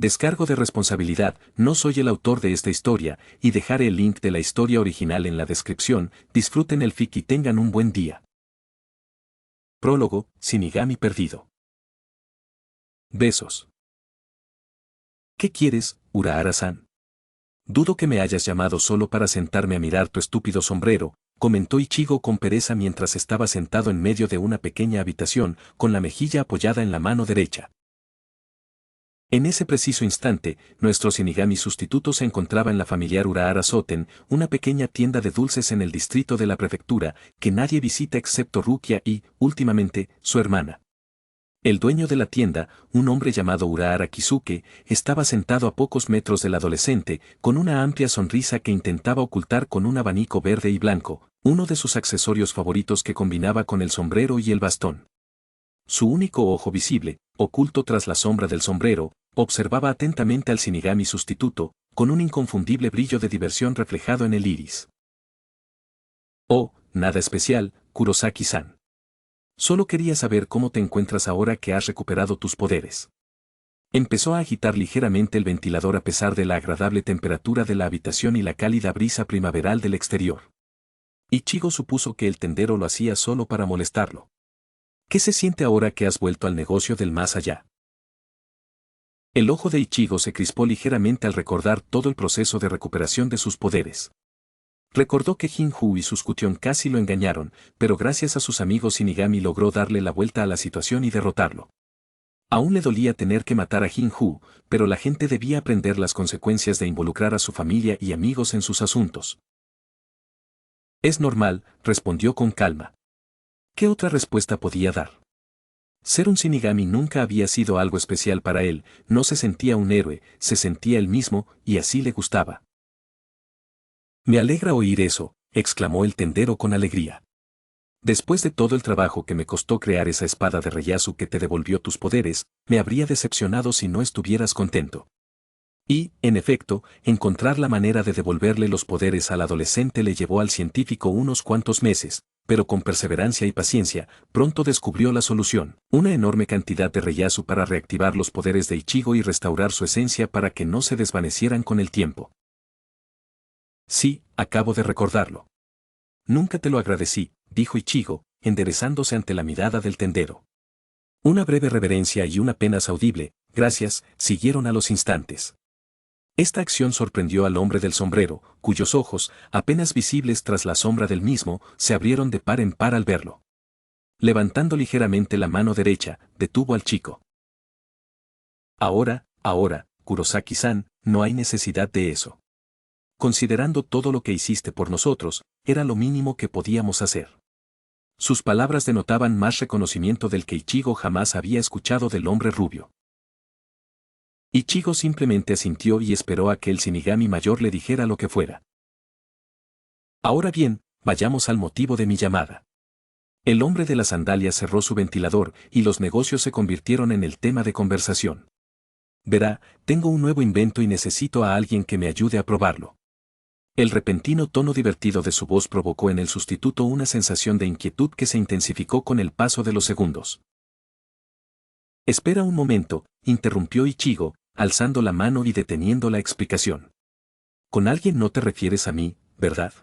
Descargo de responsabilidad, no soy el autor de esta historia, y dejaré el link de la historia original en la descripción. Disfruten el fic y tengan un buen día. Prólogo, Shinigami perdido. Besos. ¿Qué quieres, Urahara-san? Dudo que me hayas llamado solo para sentarme a mirar tu estúpido sombrero, comentó Ichigo con pereza mientras estaba sentado en medio de una pequeña habitación, con la mejilla apoyada en la mano derecha. En ese preciso instante, nuestro Shinigami sustituto se encontraba en la familiar Urahara Soten, una pequeña tienda de dulces en el distrito de la prefectura, que nadie visita excepto Rukia y, últimamente, su hermana. El dueño de la tienda, un hombre llamado Urahara Kisuke, estaba sentado a pocos metros del adolescente, con una amplia sonrisa que intentaba ocultar con un abanico verde y blanco, uno de sus accesorios favoritos que combinaba con el sombrero y el bastón. Su único ojo visible, oculto tras la sombra del sombrero, observaba atentamente al Shinigami sustituto, con un inconfundible brillo de diversión reflejado en el iris. Oh, nada especial, Kurosaki-san. Solo quería saber cómo te encuentras ahora que has recuperado tus poderes. Empezó a agitar ligeramente el ventilador a pesar de la agradable temperatura de la habitación y la cálida brisa primaveral del exterior. Ichigo supuso que el tendero lo hacía solo para molestarlo. ¿Qué se siente ahora que has vuelto al negocio del más allá? El ojo de Ichigo se crispó ligeramente al recordar todo el proceso de recuperación de sus poderes. Recordó que Jinju y sus Kution casi lo engañaron, pero gracias a sus amigos Shinigami logró darle la vuelta a la situación y derrotarlo. Aún le dolía tener que matar a Jinju, pero la gente debía aprender las consecuencias de involucrar a su familia y amigos en sus asuntos. Es normal, respondió con calma. ¿Qué otra respuesta podía dar? Ser un Shinigami nunca había sido algo especial para él, no se sentía un héroe, se sentía él mismo, y así le gustaba. Me alegra oír eso, exclamó el tendero con alegría. Después de todo el trabajo que me costó crear esa espada de Ieyasu que te devolvió tus poderes, me habría decepcionado si no estuvieras contento. Y, en efecto, encontrar la manera de devolverle los poderes al adolescente le llevó al científico unos cuantos meses, pero con perseverancia y paciencia, pronto descubrió la solución, una enorme cantidad de Ieyasu para reactivar los poderes de Ichigo y restaurar su esencia para que no se desvanecieran con el tiempo. Sí, acabo de recordarlo. Nunca te lo agradecí, dijo Ichigo, enderezándose ante la mirada del tendero. Una breve reverencia y una apenas audible, gracias, siguieron a los instantes. Esta acción sorprendió al hombre del sombrero, cuyos ojos, apenas visibles tras la sombra del mismo, se abrieron de par en par al verlo. Levantando ligeramente la mano derecha, detuvo al chico. Ahora, Kurosaki-san, no hay necesidad de eso. Considerando todo lo que hiciste por nosotros, era lo mínimo que podíamos hacer. Sus palabras denotaban más reconocimiento del que Ichigo jamás había escuchado del hombre rubio. Ichigo simplemente asintió y esperó a que el Shinigami mayor le dijera lo que fuera. Ahora bien, vayamos al motivo de mi llamada. El hombre de las sandalias cerró su ventilador y los negocios se convirtieron en el tema de conversación. Verá, tengo un nuevo invento y necesito a alguien que me ayude a probarlo. El repentino tono divertido de su voz provocó en el sustituto una sensación de inquietud que se intensificó con el paso de los segundos. Espera un momento, interrumpió Ichigo, alzando la mano y deteniendo la explicación. Con alguien no te refieres a mí, ¿verdad?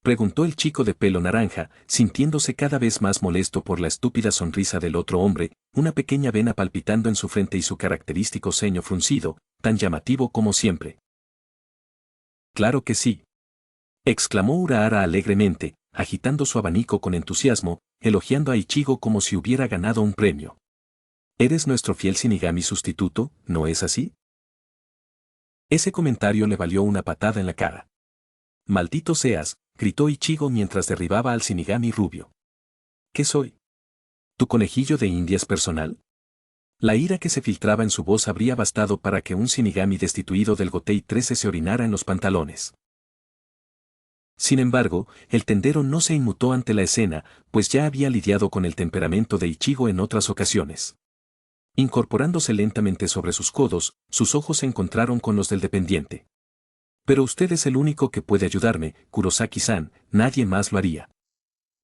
Preguntó el chico de pelo naranja, sintiéndose cada vez más molesto por la estúpida sonrisa del otro hombre, una pequeña vena palpitando en su frente y su característico ceño fruncido, tan llamativo como siempre. Claro que sí. Exclamó Urahara alegremente, agitando su abanico con entusiasmo, elogiando a Ichigo como si hubiera ganado un premio. Eres nuestro fiel Shinigami sustituto, ¿no es así? Ese comentario le valió una patada en la cara. Maldito seas, gritó Ichigo mientras derribaba al Shinigami rubio. ¿Qué soy? ¿Tu conejillo de indias personal? La ira que se filtraba en su voz habría bastado para que un Shinigami destituido del Gotei 13 se orinara en los pantalones. Sin embargo, el tendero no se inmutó ante la escena, pues ya había lidiado con el temperamento de Ichigo en otras ocasiones. Incorporándose lentamente sobre sus codos, sus ojos se encontraron con los del dependiente. Pero usted es el único que puede ayudarme, Kurosaki-san, nadie más lo haría.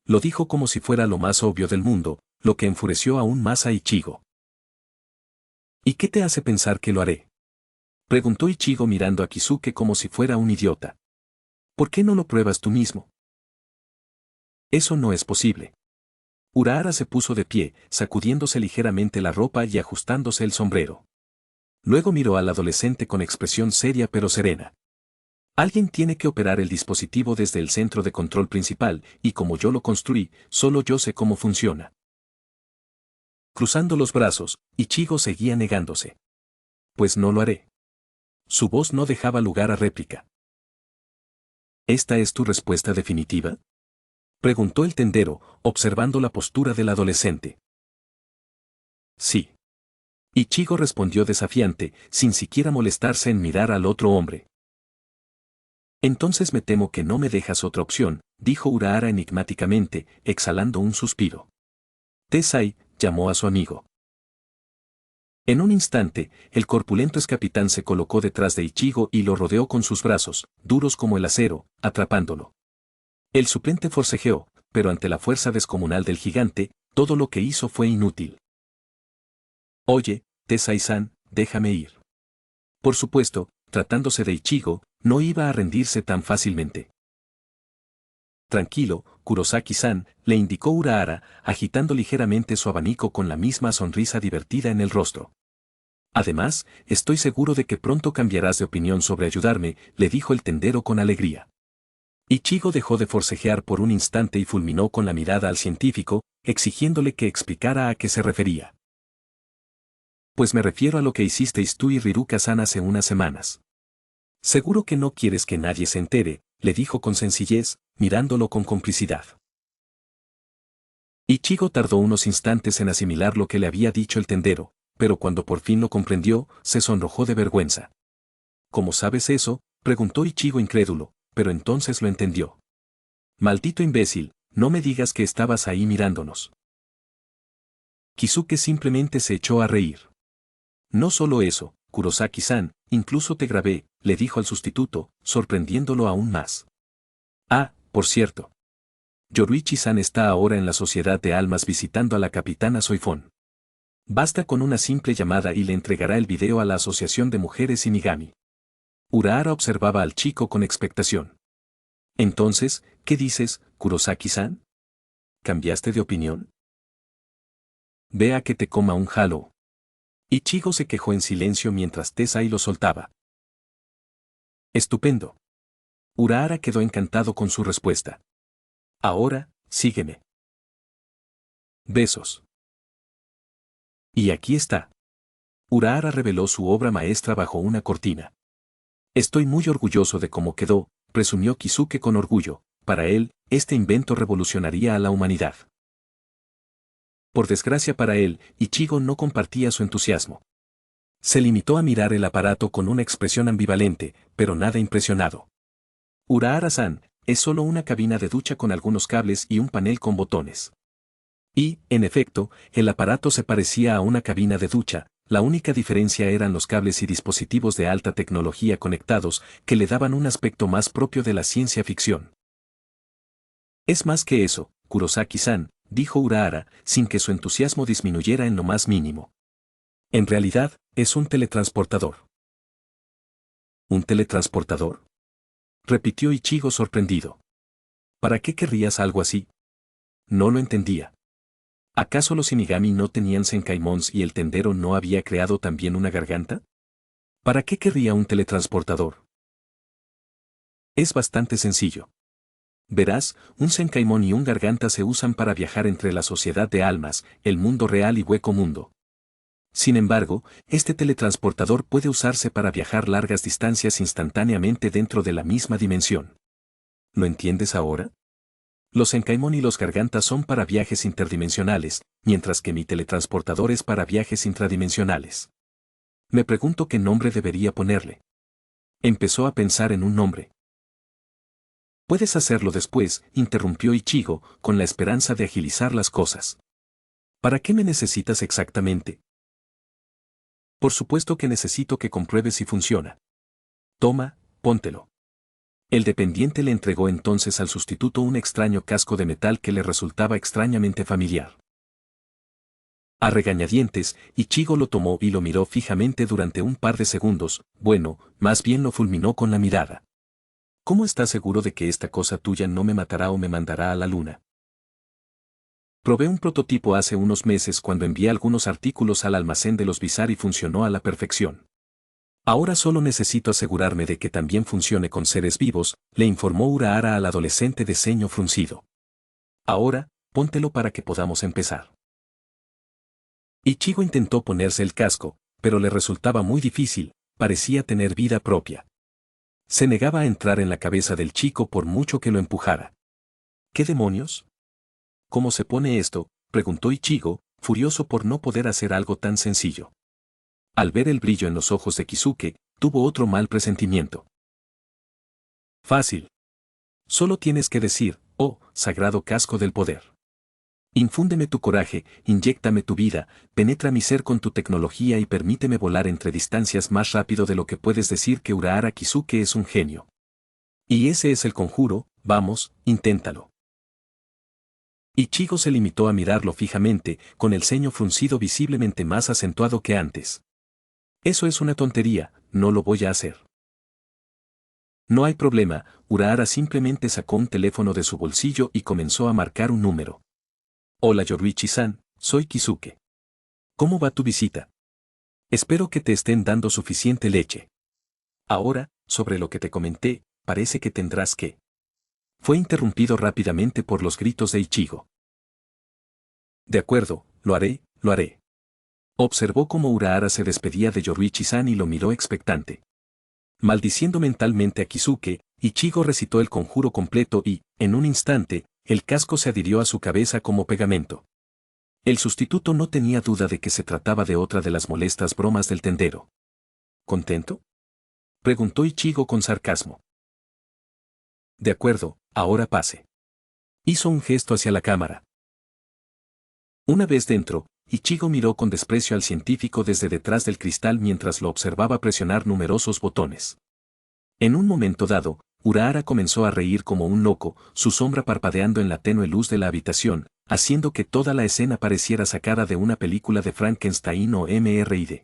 Lo dijo como si fuera lo más obvio del mundo, lo que enfureció aún más a Ichigo. ¿Y qué te hace pensar que lo haré? Preguntó Ichigo mirando a Kisuke como si fuera un idiota. ¿Por qué no lo pruebas tú mismo? Eso no es posible. Urahara se puso de pie, sacudiéndose ligeramente la ropa y ajustándose el sombrero. Luego miró al adolescente con expresión seria pero serena. Alguien tiene que operar el dispositivo desde el centro de control principal, y como yo lo construí, solo yo sé cómo funciona. Cruzando los brazos, Ichigo seguía negándose. Pues no lo haré. Su voz no dejaba lugar a réplica. ¿Esta es tu respuesta definitiva? Preguntó el tendero, observando la postura del adolescente. Sí. Ichigo respondió desafiante, sin siquiera molestarse en mirar al otro hombre. Entonces me temo que no me dejas otra opción, dijo Urahara enigmáticamente, exhalando un suspiro. Tesai llamó a su amigo. En un instante, el corpulento excapitán se colocó detrás de Ichigo y lo rodeó con sus brazos, duros como el acero, atrapándolo. El suplente forcejeó, pero ante la fuerza descomunal del gigante, todo lo que hizo fue inútil. Oye, Tesai-san, déjame ir. Por supuesto, tratándose de Ichigo, no iba a rendirse tan fácilmente. Tranquilo, Kurosaki-san, le indicó Urahara, agitando ligeramente su abanico con la misma sonrisa divertida en el rostro. Además, estoy seguro de que pronto cambiarás de opinión sobre ayudarme, le dijo el tendero con alegría. Ichigo dejó de forcejear por un instante y fulminó con la mirada al científico, exigiéndole que explicara a qué se refería. Pues me refiero a lo que hicisteis tú y Riruka-san hace unas semanas. Seguro que no quieres que nadie se entere, le dijo con sencillez, mirándolo con complicidad. Ichigo tardó unos instantes en asimilar lo que le había dicho el tendero, pero cuando por fin lo comprendió, se sonrojó de vergüenza. ¿Cómo sabes eso?, preguntó Ichigo incrédulo, pero entonces lo entendió. Maldito imbécil, no me digas que estabas ahí mirándonos. Kisuke simplemente se echó a reír. No solo eso, Kurosaki-san, incluso te grabé, le dijo al sustituto, sorprendiéndolo aún más. Ah, por cierto. Yoruichi-san está ahora en la Sociedad de Almas visitando a la capitana Soifón. Basta con una simple llamada y le entregará el video a la Asociación de Mujeres Shinigami. Urahara observaba al chico con expectación. Entonces, ¿qué dices, Kurosaki-san? ¿Cambiaste de opinión? Ve a que te coma un halo. Ichigo se quejó en silencio mientras Tesai lo soltaba. Estupendo. Urahara quedó encantado con su respuesta. Ahora, sígueme. Besos. Y aquí está. Urahara reveló su obra maestra bajo una cortina. Estoy muy orgulloso de cómo quedó, presumió Kisuke con orgullo. Para él, este invento revolucionaría a la humanidad. Por desgracia para él, Ichigo no compartía su entusiasmo. Se limitó a mirar el aparato con una expresión ambivalente, pero nada impresionado. Urahara-san, es solo una cabina de ducha con algunos cables y un panel con botones. Y, en efecto, el aparato se parecía a una cabina de ducha, la única diferencia eran los cables y dispositivos de alta tecnología conectados que le daban un aspecto más propio de la ciencia ficción. Es más que eso, Kurosaki-san, dijo Urahara, sin que su entusiasmo disminuyera en lo más mínimo. En realidad, es un teletransportador. ¿Un teletransportador?, repitió Ichigo sorprendido. ¿Para qué querrías algo así? No lo entendía. ¿Acaso los Shinigami no tenían Senkaimons y el tendero no había creado también una garganta? ¿Para qué querría un teletransportador? Es bastante sencillo. Verás, un Senkaimon y un garganta se usan para viajar entre la sociedad de almas, el mundo real y hueco mundo. Sin embargo, este teletransportador puede usarse para viajar largas distancias instantáneamente dentro de la misma dimensión. ¿Lo entiendes ahora? Los Senkaimon y los gargantas son para viajes interdimensionales, mientras que mi teletransportador es para viajes intradimensionales. Me pregunto qué nombre debería ponerle. Empezó a pensar en un nombre. Puedes hacerlo después, interrumpió Ichigo, con la esperanza de agilizar las cosas. ¿Para qué me necesitas exactamente? Por supuesto que necesito que compruebes si funciona. Toma, póntelo. El dependiente le entregó entonces al sustituto un extraño casco de metal que le resultaba extrañamente familiar. A regañadientes, Ichigo lo tomó y lo miró fijamente durante un par de segundos, bueno, más bien lo fulminó con la mirada. ¿Cómo estás seguro de que esta cosa tuya no me matará o me mandará a la luna? Probé un prototipo hace unos meses cuando envié algunos artículos al almacén de los Bizarre y funcionó a la perfección. Ahora solo necesito asegurarme de que también funcione con seres vivos, le informó Urahara al adolescente de ceño fruncido. Ahora, póntelo para que podamos empezar. Ichigo intentó ponerse el casco, pero le resultaba muy difícil, parecía tener vida propia. Se negaba a entrar en la cabeza del chico por mucho que lo empujara. ¿Qué demonios? ¿Cómo se pone esto?, preguntó Ichigo, furioso por no poder hacer algo tan sencillo. Al ver el brillo en los ojos de Kisuke, tuvo otro mal presentimiento. Fácil. Solo tienes que decir, oh, sagrado casco del poder. Infúndeme tu coraje, inyéctame tu vida, penetra mi ser con tu tecnología y permíteme volar entre distancias más rápido de lo que puedes decir que Urahara Kisuke es un genio. Y ese es el conjuro, vamos, inténtalo. Ichigo se limitó a mirarlo fijamente, con el ceño fruncido visiblemente más acentuado que antes. Eso es una tontería, no lo voy a hacer. No hay problema, Urahara simplemente sacó un teléfono de su bolsillo y comenzó a marcar un número. Hola Yoruichi-san, soy Kisuke. ¿Cómo va tu visita? Espero que te estén dando suficiente leche. Ahora, sobre lo que te comenté, parece que tendrás que. Fue interrumpido rápidamente por los gritos de Ichigo. De acuerdo, lo haré, lo haré. Observó cómo Urahara se despedía de Yoruichi-san y lo miró expectante. Maldiciendo mentalmente a Kisuke, Ichigo recitó el conjuro completo y, en un instante, el casco se adhirió a su cabeza como pegamento. El sustituto no tenía duda de que se trataba de otra de las molestas bromas del tendero. ¿Contento?, preguntó Ichigo con sarcasmo. De acuerdo, ahora pase. Hizo un gesto hacia la cámara. Una vez dentro, Ichigo miró con desprecio al científico desde detrás del cristal mientras lo observaba presionar numerosos botones. En un momento dado, Urahara comenzó a reír como un loco, su sombra parpadeando en la tenue luz de la habitación, haciendo que toda la escena pareciera sacada de una película de Frankenstein o Mrid.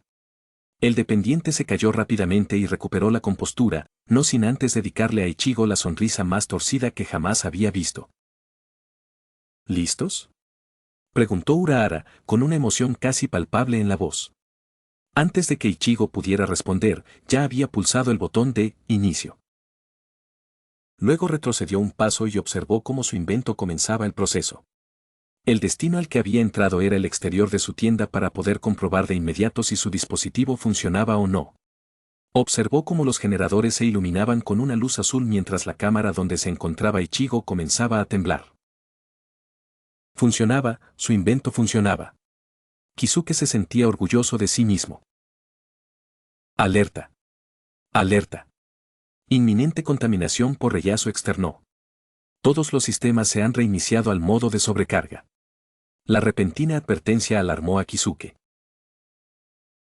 El dependiente se cayó rápidamente y recuperó la compostura, no sin antes dedicarle a Ichigo la sonrisa más torcida que jamás había visto. ¿Listos?, preguntó Urahara, con una emoción casi palpable en la voz. Antes de que Ichigo pudiera responder, ya había pulsado el botón de inicio. Luego retrocedió un paso y observó cómo su invento comenzaba el proceso. El destino al que había entrado era el exterior de su tienda para poder comprobar de inmediato si su dispositivo funcionaba o no. Observó cómo los generadores se iluminaban con una luz azul mientras la cámara donde se encontraba Ichigo comenzaba a temblar. Funcionaba, su invento funcionaba. Kisuke se sentía orgulloso de sí mismo. Alerta. Alerta. Inminente contaminación por rellazo externo. Todos los sistemas se han reiniciado al modo de sobrecarga. La repentina advertencia alarmó a Kisuke.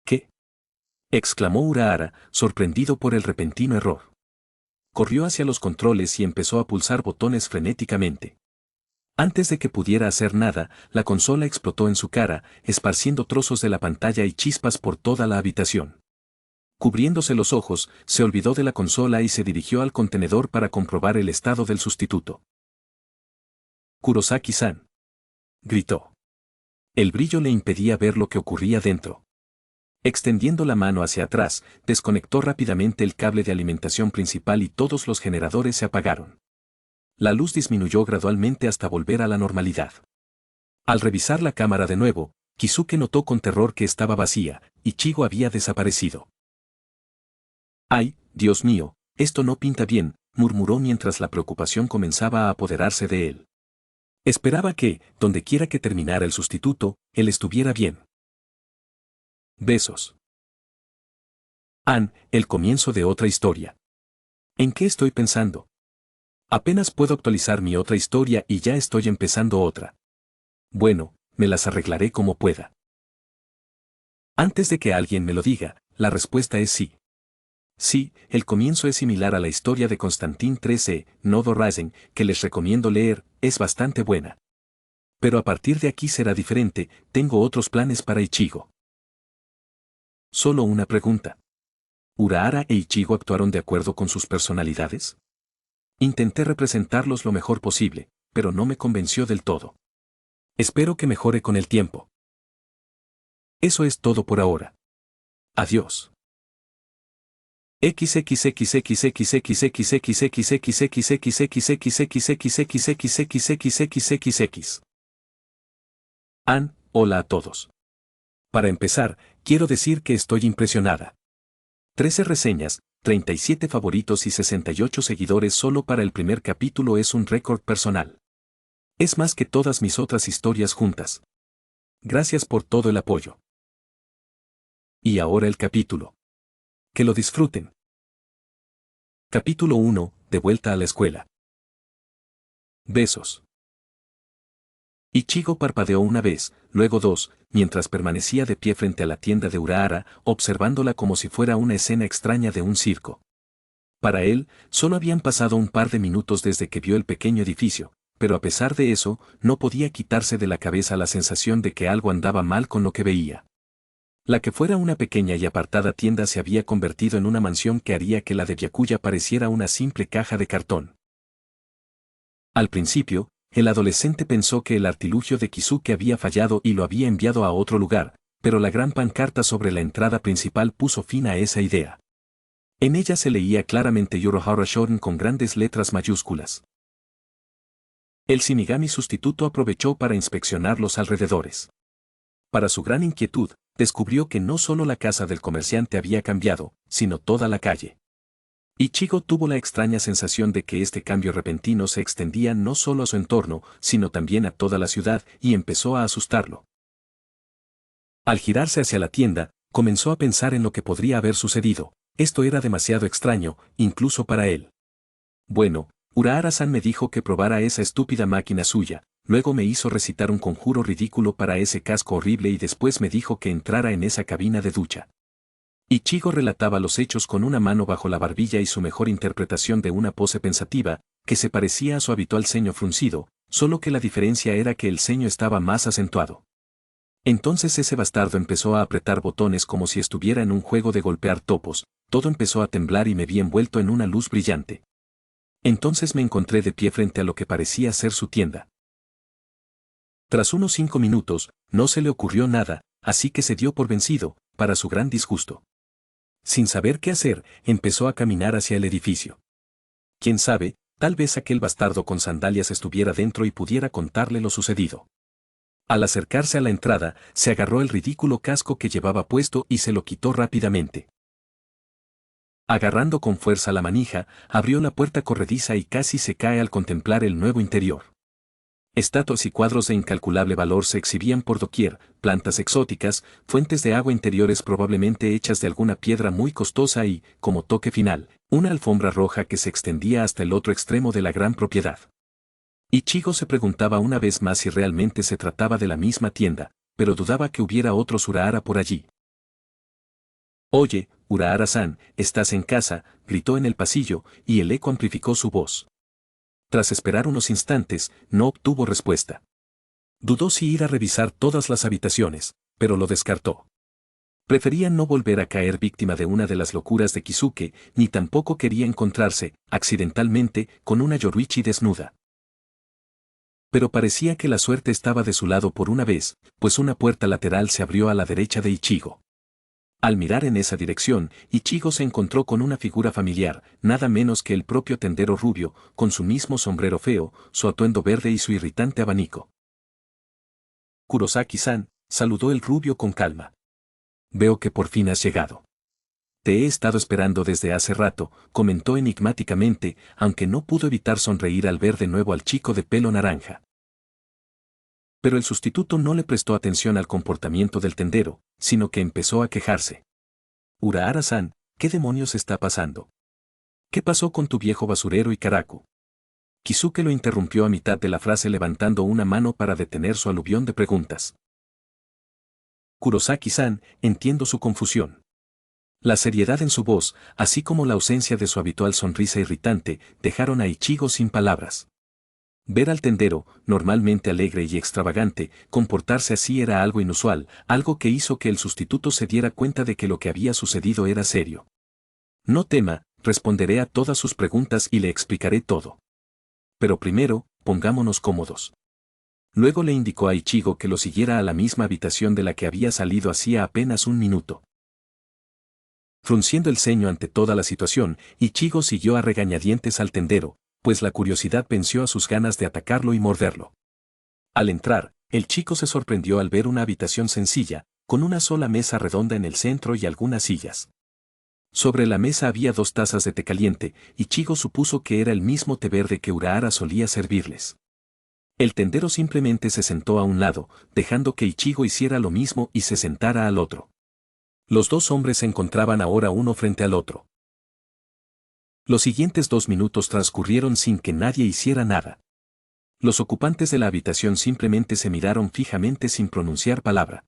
¿Qué?, exclamó Urahara, sorprendido por el repentino error. Corrió hacia los controles y empezó a pulsar botones frenéticamente. Antes de que pudiera hacer nada, la consola explotó en su cara, esparciendo trozos de la pantalla y chispas por toda la habitación. Cubriéndose los ojos, se olvidó de la consola y se dirigió al contenedor para comprobar el estado del sustituto. «Kurosaki-san», gritó. El brillo le impedía ver lo que ocurría dentro. Extendiendo la mano hacia atrás, desconectó rápidamente el cable de alimentación principal y todos los generadores se apagaron. La luz disminuyó gradualmente hasta volver a la normalidad. Al revisar la cámara de nuevo, Kisuke notó con terror que estaba vacía, y Ichigo había desaparecido. «Ay, Dios mío, esto no pinta bien», murmuró mientras la preocupación comenzaba a apoderarse de él. Esperaba que, donde quiera que terminara el sustituto, él estuviera bien. Besos. El comienzo de otra historia. ¿En qué estoy pensando? Apenas puedo actualizar mi otra historia y ya estoy empezando otra. Bueno, me las arreglaré como pueda. Antes de que alguien me lo diga, la respuesta es sí. Sí, el comienzo es similar a la historia de Constantin 13, Nodo Rising, que les recomiendo leer, es bastante buena. Pero a partir de aquí será diferente, tengo otros planes para Ichigo. Solo una pregunta. ¿Urahara e Ichigo actuaron de acuerdo con sus personalidades? Intenté representarlos lo mejor posible, pero no me convenció del todo. Espero que mejore con el tiempo. Eso es todo por ahora. Adiós. Hola a todos. Para empezar, quiero decir que estoy impresionada. 13 reseñas, 37 favoritos y 68 seguidores solo para el primer capítulo es un récord personal. Es más que todas mis otras historias juntas. Gracias por todo el apoyo. Y ahora el capítulo. Que lo disfruten. Capítulo 1, de vuelta a la escuela. Besos. Ichigo parpadeó una vez, luego dos, mientras permanecía de pie frente a la tienda de Urahara, observándola como si fuera una escena extraña de un circo. Para él, solo habían pasado un par de minutos desde que vio el pequeño edificio, pero a pesar de eso, no podía quitarse de la cabeza la sensación de que algo andaba mal con lo que veía. La que fuera una pequeña y apartada tienda se había convertido en una mansión que haría que la de Byakuya pareciera una simple caja de cartón. Al principio, el adolescente pensó que el artilugio de Kisuke había fallado y lo había enviado a otro lugar, pero la gran pancarta sobre la entrada principal puso fin a esa idea. En ella se leía claramente Yorohara Shorin con grandes letras mayúsculas. El Shinigami sustituto aprovechó para inspeccionar los alrededores. Para su gran inquietud, descubrió que no solo la casa del comerciante había cambiado, sino toda la calle. Ichigo tuvo la extraña sensación de que este cambio repentino se extendía no solo a su entorno, sino también a toda la ciudad, y empezó a asustarlo. Al girarse hacia la tienda, comenzó a pensar en lo que podría haber sucedido. Esto era demasiado extraño, incluso para él. Bueno, Urahara-san me dijo que probara esa estúpida máquina suya, luego me hizo recitar un conjuro ridículo para ese casco horrible y después me dijo que entrara en esa cabina de ducha. Ichigo relataba los hechos con una mano bajo la barbilla y su mejor interpretación de una pose pensativa, que se parecía a su habitual ceño fruncido, solo que la diferencia era que el ceño estaba más acentuado. Entonces ese bastardo empezó a apretar botones como si estuviera en un juego de golpear topos, todo empezó a temblar y me vi envuelto en una luz brillante. Entonces me encontré de pie frente a lo que parecía ser su tienda. Tras unos 5 minutos, no se le ocurrió nada, así que se dio por vencido, para su gran disgusto. Sin saber qué hacer, empezó a caminar hacia el edificio. Quién sabe, tal vez aquel bastardo con sandalias estuviera dentro y pudiera contarle lo sucedido. Al acercarse a la entrada, se agarró el ridículo casco que llevaba puesto y se lo quitó rápidamente. Agarrando con fuerza la manija, abrió la puerta corrediza y casi se cae al contemplar el nuevo interior. Estatuas y cuadros de incalculable valor se exhibían por doquier, plantas exóticas, fuentes de agua interiores probablemente hechas de alguna piedra muy costosa y, como toque final, una alfombra roja que se extendía hasta el otro extremo de la gran propiedad. Ichigo se preguntaba una vez más si realmente se trataba de la misma tienda, pero dudaba que hubiera otro Urahara por allí. «Oye, Urahara-san, ¿estás en casa?», gritó en el pasillo, y el eco amplificó su voz. Tras esperar unos instantes, no obtuvo respuesta. Dudó si ir a revisar todas las habitaciones, pero lo descartó. Prefería no volver a caer víctima de una de las locuras de Kisuke, ni tampoco quería encontrarse, accidentalmente, con una Yoruichi desnuda. Pero parecía que la suerte estaba de su lado por una vez, pues una puerta lateral se abrió a la derecha de Ichigo. Al mirar en esa dirección, Ichigo se encontró con una figura familiar, nada menos que el propio tendero rubio, con su mismo sombrero feo, su atuendo verde y su irritante abanico. «Kurosaki-san», saludó el rubio con calma. «Veo que por fin has llegado». «Te he estado esperando desde hace rato», comentó enigmáticamente, aunque no pudo evitar sonreír al ver de nuevo al chico de pelo naranja. Pero el sustituto no le prestó atención al comportamiento del tendero, sino que empezó a quejarse. «Urahara-san, ¿qué demonios está pasando? ¿Qué pasó con tu viejo basurero y Karaku?». Kisuke lo interrumpió a mitad de la frase levantando una mano para detener su aluvión de preguntas. «Kurosaki-san, entiendo su confusión». La seriedad en su voz, así como la ausencia de su habitual sonrisa irritante, dejaron a Ichigo sin palabras. Ver al tendero, normalmente alegre y extravagante, comportarse así era algo inusual, algo que hizo que el sustituto se diera cuenta de que lo que había sucedido era serio. No tema, responderé a todas sus preguntas y le explicaré todo. Pero primero, pongámonos cómodos. Luego le indicó a Ichigo que lo siguiera a la misma habitación de la que había salido hacía apenas un minuto. Frunciendo el ceño ante toda la situación, Ichigo siguió a regañadientes al tendero, pues la curiosidad venció a sus ganas de atacarlo y morderlo. Al entrar, el chico se sorprendió al ver una habitación sencilla, con una sola mesa redonda en el centro y algunas sillas. Sobre la mesa había 2 tazas de té caliente, y Ichigo supuso que era el mismo té verde que Urahara solía servirles. El tendero simplemente se sentó a un lado, dejando que Ichigo hiciera lo mismo y se sentara al otro. Los 2 hombres se encontraban ahora uno frente al otro. Los siguientes 2 minutos transcurrieron sin que nadie hiciera nada. Los ocupantes de la habitación simplemente se miraron fijamente sin pronunciar palabra.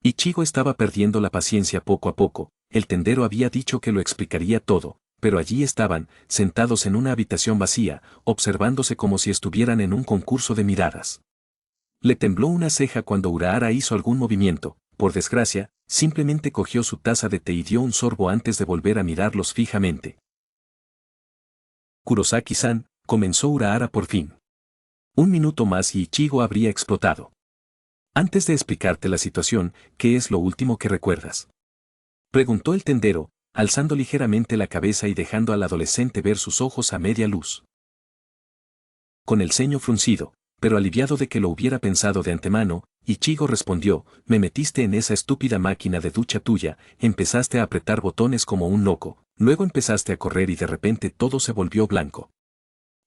Ichigo estaba perdiendo la paciencia poco a poco. El tendero había dicho que lo explicaría todo, pero allí estaban, sentados en una habitación vacía, observándose como si estuvieran en un concurso de miradas. Le tembló una ceja cuando Urahara hizo algún movimiento. Por desgracia, simplemente cogió su taza de té y dio un sorbo antes de volver a mirarlos fijamente. Kurosaki-san, comenzó Urahara por fin. 1 minuto más y Ichigo habría explotado. Antes de explicarte la situación, ¿qué es lo último que recuerdas?, preguntó el tendero, alzando ligeramente la cabeza y dejando al adolescente ver sus ojos a media luz. Con el ceño fruncido, pero aliviado de que lo hubiera pensado de antemano, Ichigo respondió: me metiste en esa estúpida máquina de ducha tuya, empezaste a apretar botones como un loco, luego empezaste a correr y de repente todo se volvió blanco.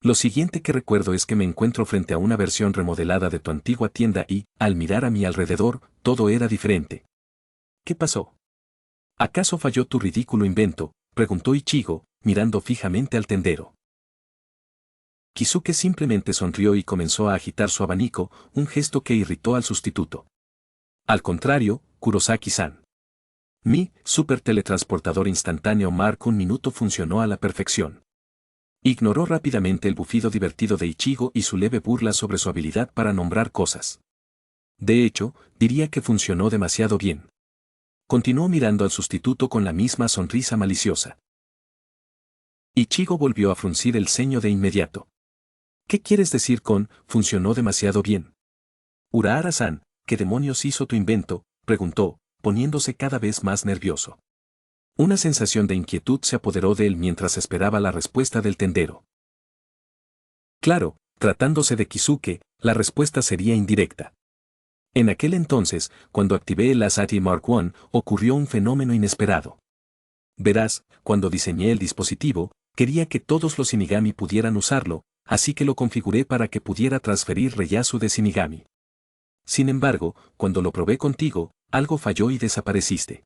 Lo siguiente que recuerdo es que me encuentro frente a una versión remodelada de tu antigua tienda y, al mirar a mi alrededor, todo era diferente. ¿Qué pasó? ¿Acaso falló tu ridículo invento?, preguntó Ichigo, mirando fijamente al tendero. Kisuke simplemente sonrió y comenzó a agitar su abanico, un gesto que irritó al sustituto. Al contrario, Kurosaki-san. Mi super teletransportador instantáneo Mark 1 minuto funcionó a la perfección. Ignoró rápidamente el bufido divertido de Ichigo y su leve burla sobre su habilidad para nombrar cosas. De hecho, diría que funcionó demasiado bien. Continuó mirando al sustituto con la misma sonrisa maliciosa. Ichigo volvió a fruncir el ceño de inmediato. ¿Qué quieres decir con funcionó demasiado bien? Urahara-san, ¿qué demonios hizo tu invento?, preguntó, poniéndose cada vez más nervioso. Una sensación de inquietud se apoderó de él mientras esperaba la respuesta del tendero. Claro, tratándose de Kisuke, la respuesta sería indirecta. En aquel entonces, cuando activé el Asati Mark I, ocurrió un fenómeno inesperado. Verás, cuando diseñé el dispositivo, quería que todos los Shinigami pudieran usarlo, así que lo configuré para que pudiera transferir Reiyasu de Shinigami. Sin embargo, cuando lo probé contigo, algo falló y desapareciste.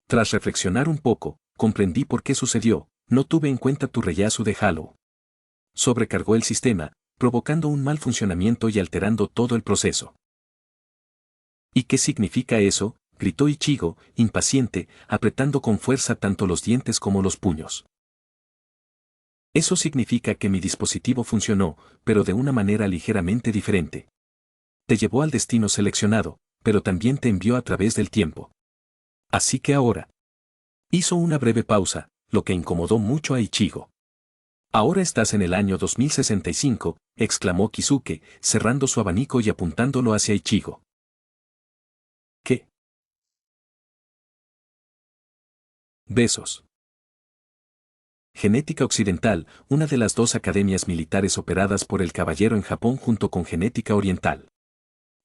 Tras reflexionar un poco, comprendí por qué sucedió, no tuve en cuenta tu Reiyasu de Halo. Sobrecargó el sistema, provocando un mal funcionamiento y alterando todo el proceso. ¿Y qué significa eso?, gritó Ichigo, impaciente, apretando con fuerza tanto los dientes como los puños. Eso significa que mi dispositivo funcionó, pero de una manera ligeramente diferente. Te llevó al destino seleccionado, pero también te envió a través del tiempo. Así que ahora. Hizo una breve pausa, lo que incomodó mucho a Ichigo. Ahora estás en el año 2065, exclamó Kisuke, cerrando su abanico y apuntándolo hacia Ichigo. ¿Qué? Besos. Genética Occidental, una de las 2 academias militares operadas por el Caballero en Japón junto con Genética Oriental.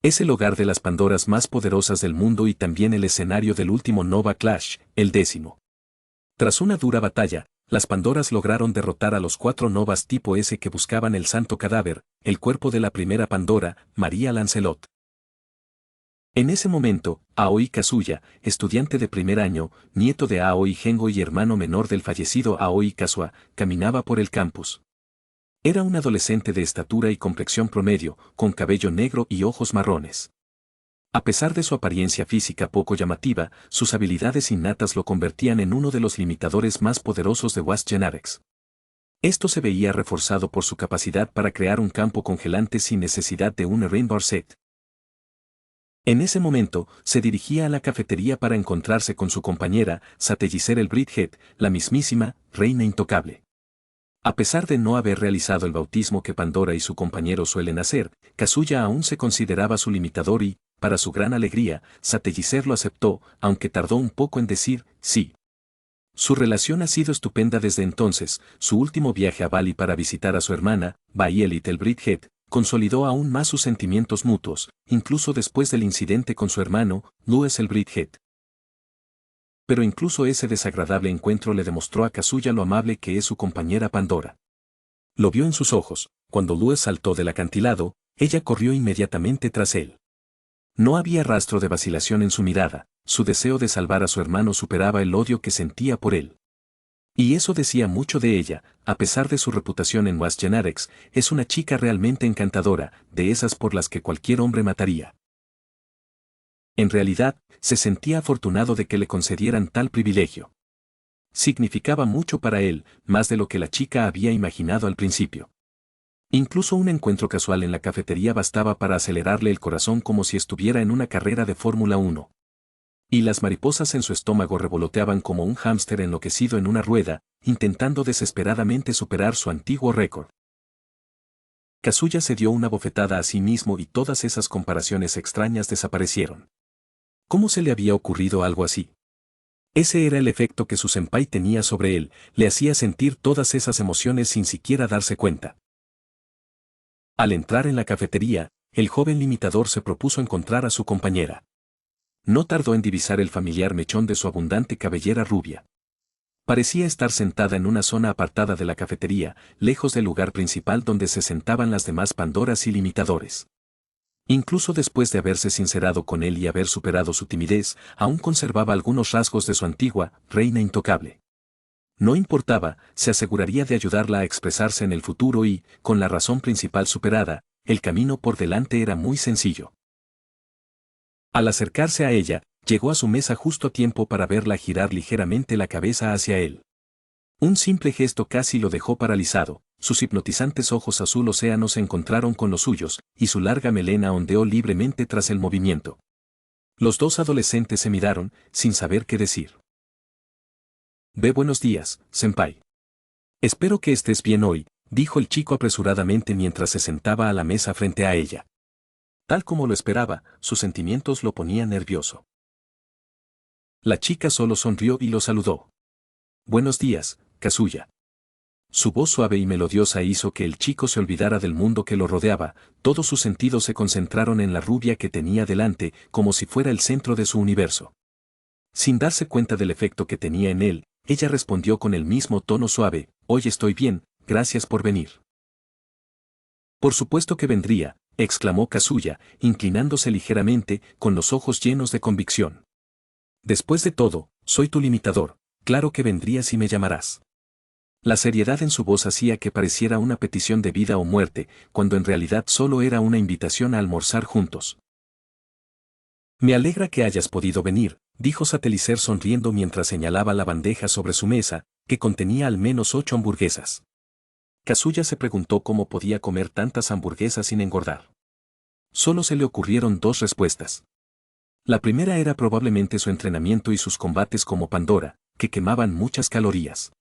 Es el hogar de las Pandoras más poderosas del mundo y también el escenario del último Nova Clash, el 10º. Tras una dura batalla, las Pandoras lograron derrotar a los 4 Novas tipo S que buscaban el Santo Cadáver, el cuerpo de la primera Pandora, María Lancelot. En ese momento, Aoi Kazuya, estudiante de primer año, nieto de Aoi Gengo y hermano menor del fallecido Aoi Kazuha, caminaba por el campus. Era un adolescente de estatura y complexión promedio, con cabello negro y ojos marrones. A pesar de su apariencia física poco llamativa, sus habilidades innatas lo convertían en uno de los limitadores más poderosos de Wasp Genetics. Esto se veía reforzado por su capacidad para crear un campo congelante sin necesidad de un Rainbow Set. En ese momento, se dirigía a la cafetería para encontrarse con su compañera, Satelliser el Bridgehead, la mismísima Reina Intocable. A pesar de no haber realizado el bautismo que Pandora y su compañero suelen hacer, Kazuya aún se consideraba su limitador y, para su gran alegría, Satelliser lo aceptó, aunque tardó un poco en decir sí. Su relación ha sido estupenda desde entonces. Su último viaje a Bali para visitar a su hermana, Bayelit el Bridgehead, consolidó aún más sus sentimientos mutuos, incluso después del incidente con su hermano, Louis el Bridgehead. Pero incluso ese desagradable encuentro le demostró a Kazuya lo amable que es su compañera Pandora. Lo vio en sus ojos. Cuando Louis saltó del acantilado, ella corrió inmediatamente tras él. No había rastro de vacilación en su mirada. Su deseo de salvar a su hermano superaba el odio que sentía por él. Y eso decía mucho de ella. A pesar de su reputación en Was Genarex, es una chica realmente encantadora, de esas por las que cualquier hombre mataría. En realidad, se sentía afortunado de que le concedieran tal privilegio. Significaba mucho para él, más de lo que la chica había imaginado al principio. Incluso un encuentro casual en la cafetería bastaba para acelerarle el corazón como si estuviera en una carrera de Fórmula 1. Y las mariposas en su estómago revoloteaban como un hámster enloquecido en una rueda, intentando desesperadamente superar su antiguo récord. Kazuya se dio una bofetada a sí mismo y todas esas comparaciones extrañas desaparecieron. ¿Cómo se le había ocurrido algo así? Ese era el efecto que su senpai tenía sobre él, le hacía sentir todas esas emociones sin siquiera darse cuenta. Al entrar en la cafetería, el joven limitador se propuso encontrar a su compañera. No tardó en divisar el familiar mechón de su abundante cabellera rubia. Parecía estar sentada en una zona apartada de la cafetería, lejos del lugar principal donde se sentaban las demás Pandoras y limitadores. Incluso después de haberse sincerado con él y haber superado su timidez, aún conservaba algunos rasgos de su antigua Reina Intocable. No importaba, se aseguraría de ayudarla a expresarse en el futuro y, con la razón principal superada, el camino por delante era muy sencillo. Al acercarse a ella, llegó a su mesa justo a tiempo para verla girar ligeramente la cabeza hacia él. Un simple gesto casi lo dejó paralizado, sus hipnotizantes ojos azul océano se encontraron con los suyos, y su larga melena ondeó libremente tras el movimiento. Los dos adolescentes se miraron, sin saber qué decir. Buenos días, senpai. Espero que estés bien hoy, dijo el chico apresuradamente mientras se sentaba a la mesa frente a ella. Tal como lo esperaba, sus sentimientos lo ponían nervioso. La chica solo sonrió y lo saludó. Buenos días, Kazuya. Su voz suave y melodiosa hizo que el chico se olvidara del mundo que lo rodeaba, todos sus sentidos se concentraron en la rubia que tenía delante, como si fuera el centro de su universo. Sin darse cuenta del efecto que tenía en él, ella respondió con el mismo tono suave, hoy estoy bien, gracias por venir. Por supuesto que vendría, exclamó Kazuya, inclinándose ligeramente, con los ojos llenos de convicción. Después de todo, soy tu limitador, claro que vendrías y me llamarás. La seriedad en su voz hacía que pareciera una petición de vida o muerte, cuando en realidad solo era una invitación a almorzar juntos. Me alegra que hayas podido venir, dijo Satelliser sonriendo mientras señalaba la bandeja sobre su mesa, que contenía al menos 8 hamburguesas. Kazuya se preguntó cómo podía comer tantas hamburguesas sin engordar. Solo se le ocurrieron 2 respuestas. La primera era probablemente su entrenamiento y sus combates como Pandora, que quemaban muchas calorías.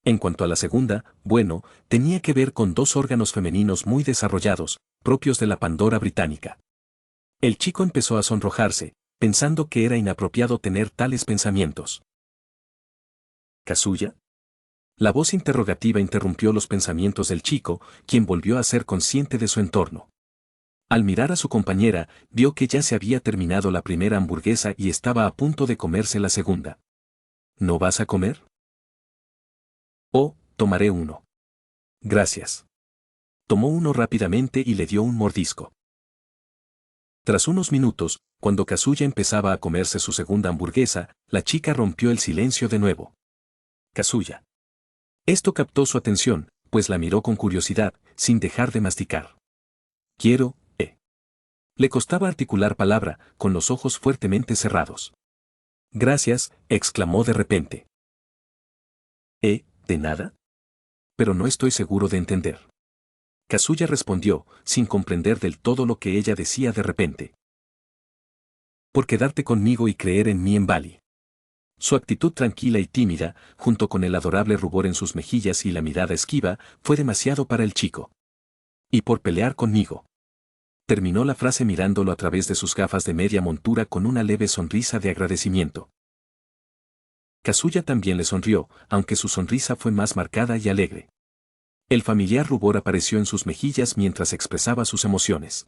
En cuanto a la segunda, bueno, tenía que ver con 2 órganos femeninos muy desarrollados, propios de la Pandora británica. El chico empezó a sonrojarse, pensando que era inapropiado tener tales pensamientos. ¿Kazuya? La voz interrogativa interrumpió los pensamientos del chico, quien volvió a ser consciente de su entorno. Al mirar a su compañera, vio que ya se había terminado la primera hamburguesa y estaba a punto de comerse la segunda. ¿No vas a comer? Oh, tomaré uno. Gracias. Tomó uno rápidamente y le dio un mordisco. Tras unos minutos, cuando Kazuya empezaba a comerse su segunda hamburguesa, la chica rompió el silencio de nuevo. Kazuya. Esto captó su atención, pues la miró con curiosidad, sin dejar de masticar. Quiero, Le costaba articular palabra, con los ojos fuertemente cerrados. Gracias, exclamó de repente. ¿De nada? pero no estoy seguro de entender. Kazuya respondió, sin comprender del todo lo que ella decía de repente. Por quedarte conmigo y creer en mí en Bali. Su actitud tranquila y tímida, junto con el adorable rubor en sus mejillas y la mirada esquiva, fue demasiado para el chico. Y por pelear conmigo. Terminó la frase mirándolo a través de sus gafas de media montura con una leve sonrisa de agradecimiento. Kazuya también le sonrió, aunque su sonrisa fue más marcada y alegre. El familiar rubor apareció en sus mejillas mientras expresaba sus emociones.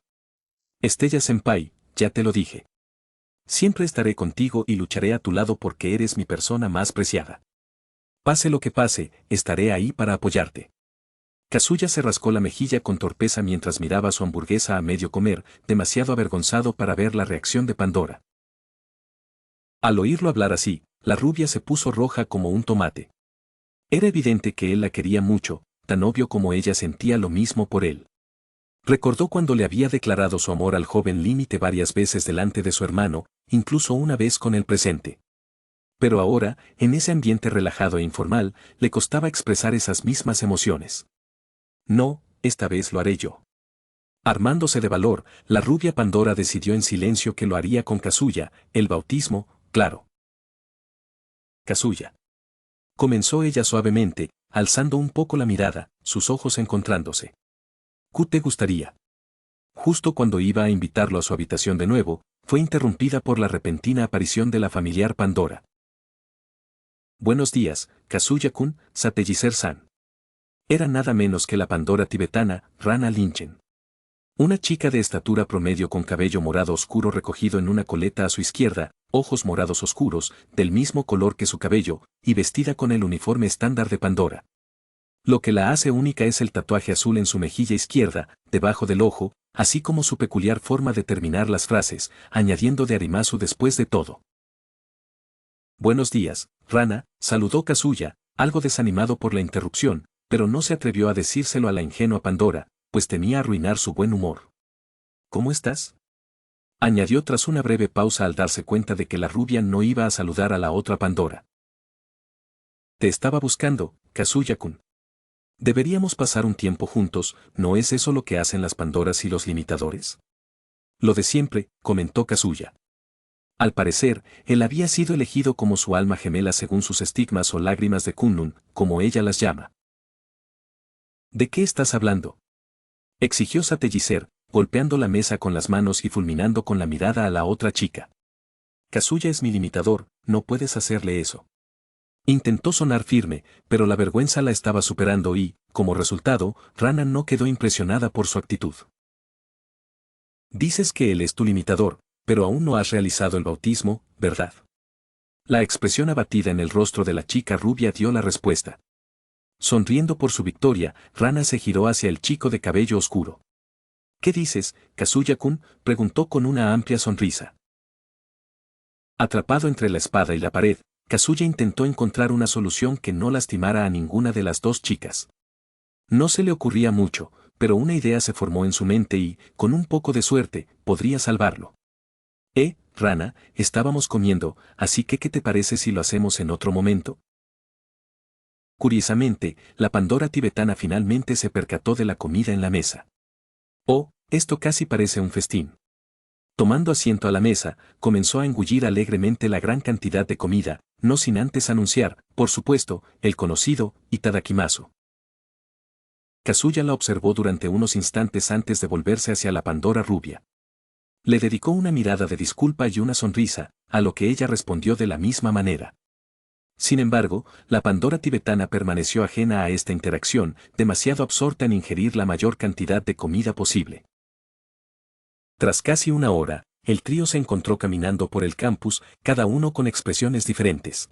Estella-senpai, ya te lo dije. Siempre estaré contigo y lucharé a tu lado porque eres mi persona más preciada. Pase lo que pase, estaré ahí para apoyarte. Kazuya se rascó la mejilla con torpeza mientras miraba su hamburguesa a medio comer, demasiado avergonzado para ver la reacción de Pandora. Al oírlo hablar así, la rubia se puso roja como un tomate. Era evidente que él la quería mucho, tan obvio como ella sentía lo mismo por él. Recordó cuando le había declarado su amor al joven límite varias veces delante de su hermano, incluso una vez con el presente. Pero ahora, en ese ambiente relajado e informal, le costaba expresar esas mismas emociones. No, esta vez lo haré yo. Armándose de valor, la rubia Pandora decidió en silencio que lo haría con Kazuya, el bautismo, claro. Kazuya. Comenzó ella suavemente, alzando un poco la mirada, sus ojos encontrándose. ¿Qué te gustaría? Justo cuando iba a invitarlo a su habitación de nuevo, fue interrumpida por la repentina aparición de la familiar Pandora. Buenos días, Kazuya-kun, Satejiser-san. Era nada menos que la Pandora tibetana, Rana Lynchen. Una chica de estatura promedio con cabello morado oscuro recogido en una coleta a su izquierda, ojos morados oscuros, del mismo color que su cabello, y vestida con el uniforme estándar de Pandora. Lo que la hace única es el tatuaje azul en su mejilla izquierda, debajo del ojo, así como su peculiar forma de terminar las frases, añadiendo de Arimasu después de todo. Buenos días, Rana, saludó Kazuya, algo desanimado por la interrupción, pero no se atrevió a decírselo a la ingenua Pandora, pues temía arruinar su buen humor. ¿Cómo estás? Añadió tras una breve pausa al darse cuenta de que la rubia no iba a saludar a la otra Pandora. Te estaba buscando, Kazuya-kun. Deberíamos pasar un tiempo juntos, ¿no es eso lo que hacen las Pandoras y los limitadores? Lo de siempre, comentó Kazuya. Al parecer, él había sido elegido como su alma gemela según sus estigmas o lágrimas de Kunnun, como ella las llama. ¿De qué estás hablando? Exigió Satejiser, golpeando la mesa con las manos y fulminando con la mirada a la otra chica. Kazuya es mi limitador, no puedes hacerle eso. Intentó sonar firme, pero la vergüenza la estaba superando y, como resultado, Rana no quedó impresionada por su actitud. Dices que él es tu limitador, pero aún no has realizado el bautismo, ¿verdad? La expresión abatida en el rostro de la chica rubia dio la respuesta. Sonriendo por su victoria, Rana se giró hacia el chico de cabello oscuro. ¿Qué dices, Kazuya-kun?, preguntó con una amplia sonrisa. Atrapado entre la espada y la pared, Kazuya intentó encontrar una solución que no lastimara a ninguna de las dos chicas. No se le ocurría mucho, pero una idea se formó en su mente y, con un poco de suerte, podría salvarlo. Rana, estábamos comiendo, así que ¿qué te parece si lo hacemos en otro momento? Curiosamente, la Pandora tibetana finalmente se percató de la comida en la mesa. Oh, esto casi parece un festín. Tomando asiento a la mesa, comenzó a engullir alegremente la gran cantidad de comida, no sin antes anunciar, por supuesto, el conocido itadakimasu. Kazuya la observó durante unos instantes antes de volverse hacia la Pandora rubia. Le dedicó una mirada de disculpa y una sonrisa, a lo que ella respondió de la misma manera. Sin embargo, la Pandora tibetana permaneció ajena a esta interacción, demasiado absorta en ingerir la mayor cantidad de comida posible. Tras casi una hora, el trío se encontró caminando por el campus, cada uno con expresiones diferentes.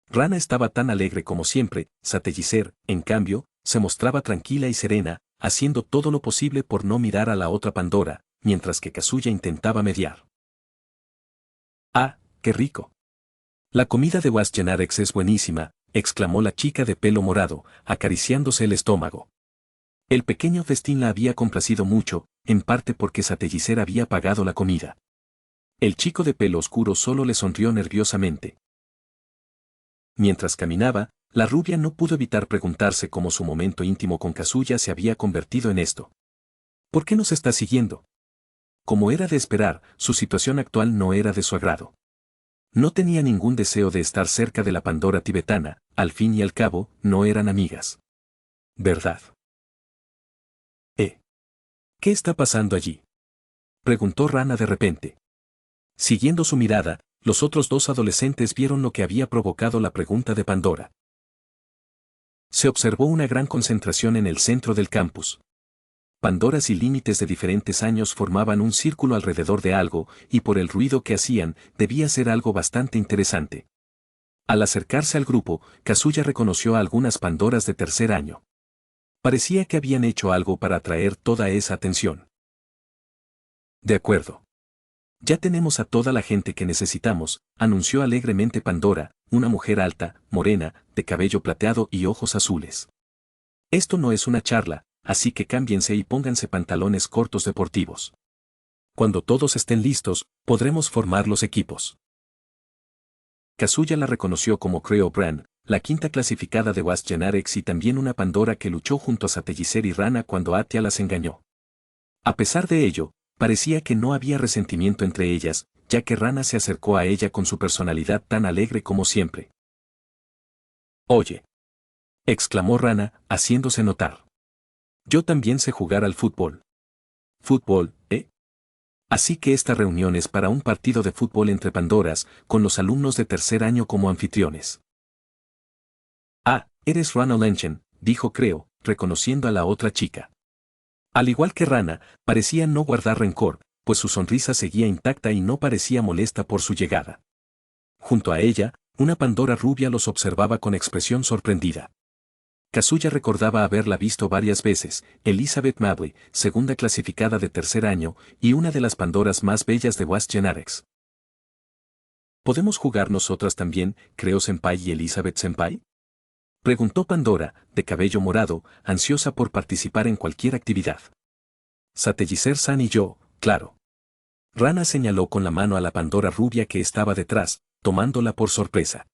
Rana estaba tan alegre como siempre, Satejiser, en cambio, se mostraba tranquila y serena, haciendo todo lo posible por no mirar a la otra Pandora, mientras que Kazuya intentaba mediar. ¡Ah, qué rico! La comida de Wasgenarex es buenísima, exclamó la chica de pelo morado, acariciándose el estómago. El pequeño festín la había complacido mucho, en parte porque Satejiser había pagado la comida. El chico de pelo oscuro solo le sonrió nerviosamente. Mientras caminaba, La rubia no pudo evitar preguntarse cómo su momento íntimo con Kazuya se había convertido en esto. ¿Por qué nos está siguiendo? Como era de esperar, su situación actual no era de su agrado. No tenía ningún deseo de estar cerca de la Pandora tibetana, al fin y al cabo, no eran amigas. ¿Verdad? ¿Qué está pasando allí? Preguntó Rana de repente. Siguiendo su mirada, los otros dos adolescentes vieron lo que había provocado la pregunta de Pandora. Se observó una gran concentración en el centro del campus. Pandoras y límites de diferentes años formaban un círculo alrededor de algo, y por el ruido que hacían, debía ser algo bastante interesante. Al acercarse al grupo, Kazuya reconoció a algunas Pandoras de tercer año. Parecía que habían hecho algo para atraer toda esa atención. De acuerdo. Ya tenemos a toda la gente que necesitamos, anunció alegremente Pandora, una mujer alta, morena, de cabello plateado y ojos azules. Esto no es una charla, así que cámbiense y pónganse pantalones cortos deportivos. Cuando todos estén listos, podremos formar los equipos. Kazuya la reconoció como Creo Bran, la quinta clasificada de Was Genarex y también una Pandora que luchó junto a Satellicer y Rana cuando Atia las engañó. A pesar de ello, parecía que no había resentimiento entre ellas, ya que Rana se acercó a ella con su personalidad tan alegre como siempre. «Oye», exclamó Rana, haciéndose notar. «Yo también sé jugar al fútbol». «¿Fútbol, eh?» Así que esta reunión es para un partido de fútbol entre Pandoras, con los alumnos de tercer año como anfitriones. «Ah, eres Rana Lenchen», dijo Creo, reconociendo a la otra chica. Al igual que Rana, parecía no guardar rencor, pues su sonrisa seguía intacta y no parecía molesta por su llegada. Junto a ella, una Pandora rubia los observaba con expresión sorprendida. Kazuya recordaba haberla visto varias veces, Elizabeth Mabry, segunda clasificada de tercer año, y una de las Pandoras más bellas de Was Genarex. ¿Podemos jugar nosotras también, Creo Senpai y Elizabeth Senpai? Preguntó Pandora, de cabello morado, ansiosa por participar en cualquier actividad. Satellicer-san y yo, claro. Rana señaló con la mano a la Pandora rubia que estaba detrás, tomándola por sorpresa.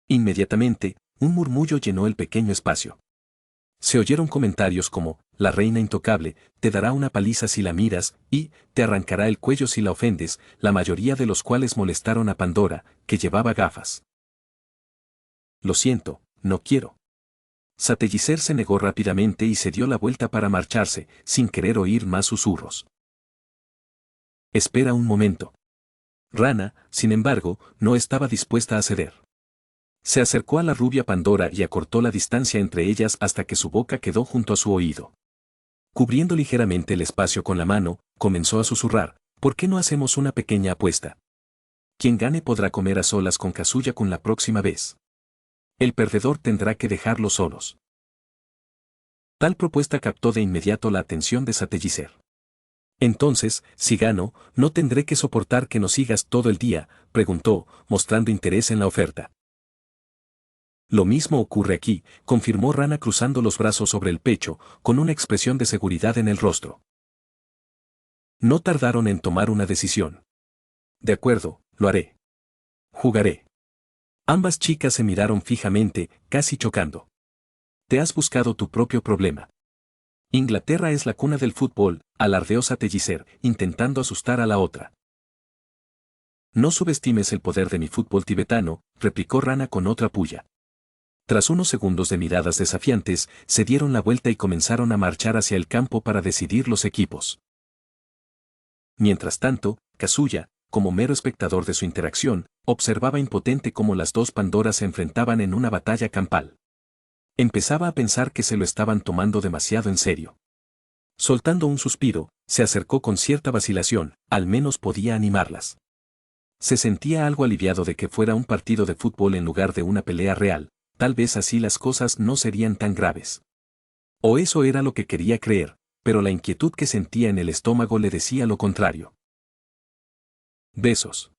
Inmediatamente, un murmullo llenó el pequeño espacio. Se oyeron comentarios como, la reina intocable, te dará una paliza si la miras, y, te arrancará el cuello si la ofendes, la mayoría de los cuales molestaron a Pandora, que llevaba gafas. Lo siento, no quiero. Satellicer se negó rápidamente y se dio la vuelta para marcharse, sin querer oír más susurros. Espera un momento. Rana, sin embargo, no estaba dispuesta a ceder. Se acercó a la rubia Pandora y acortó la distancia entre ellas hasta que su boca quedó junto a su oído. Cubriendo ligeramente el espacio con la mano, comenzó a susurrar, ¿por qué no hacemos una pequeña apuesta? Quien gane podrá comer a solas con Kazuya-kun la próxima vez. El perdedor tendrá que dejarlos solos. Tal propuesta captó de inmediato la atención de Satellicer. Entonces, si gano, ¿no tendré que soportar que nos sigas todo el día?, preguntó, mostrando interés en la oferta. Lo mismo ocurre aquí, confirmó Rana cruzando los brazos sobre el pecho, con una expresión de seguridad en el rostro. No tardaron en tomar una decisión. De acuerdo, lo haré. Jugaré. Ambas chicas se miraron fijamente, casi chocando. Te has buscado tu propio problema. Inglaterra es la cuna del fútbol, alardeó Satellicer, intentando asustar a la otra. No subestimes el poder de mi fútbol tibetano, replicó Rana con otra puya. Tras unos segundos de miradas desafiantes, se dieron la vuelta y comenzaron a marchar hacia el campo para decidir los equipos. Mientras tanto, Kazuya, como mero espectador de su interacción, observaba impotente cómo las dos Pandoras se enfrentaban en una batalla campal. Empezaba a pensar que se lo estaban tomando demasiado en serio. Soltando un suspiro, se acercó con cierta vacilación, al menos podía animarlas. Se sentía algo aliviado de que fuera un partido de fútbol en lugar de una pelea real, tal vez así las cosas no serían tan graves. O eso era lo que quería creer, pero la inquietud que sentía en el estómago le decía lo contrario. Besos.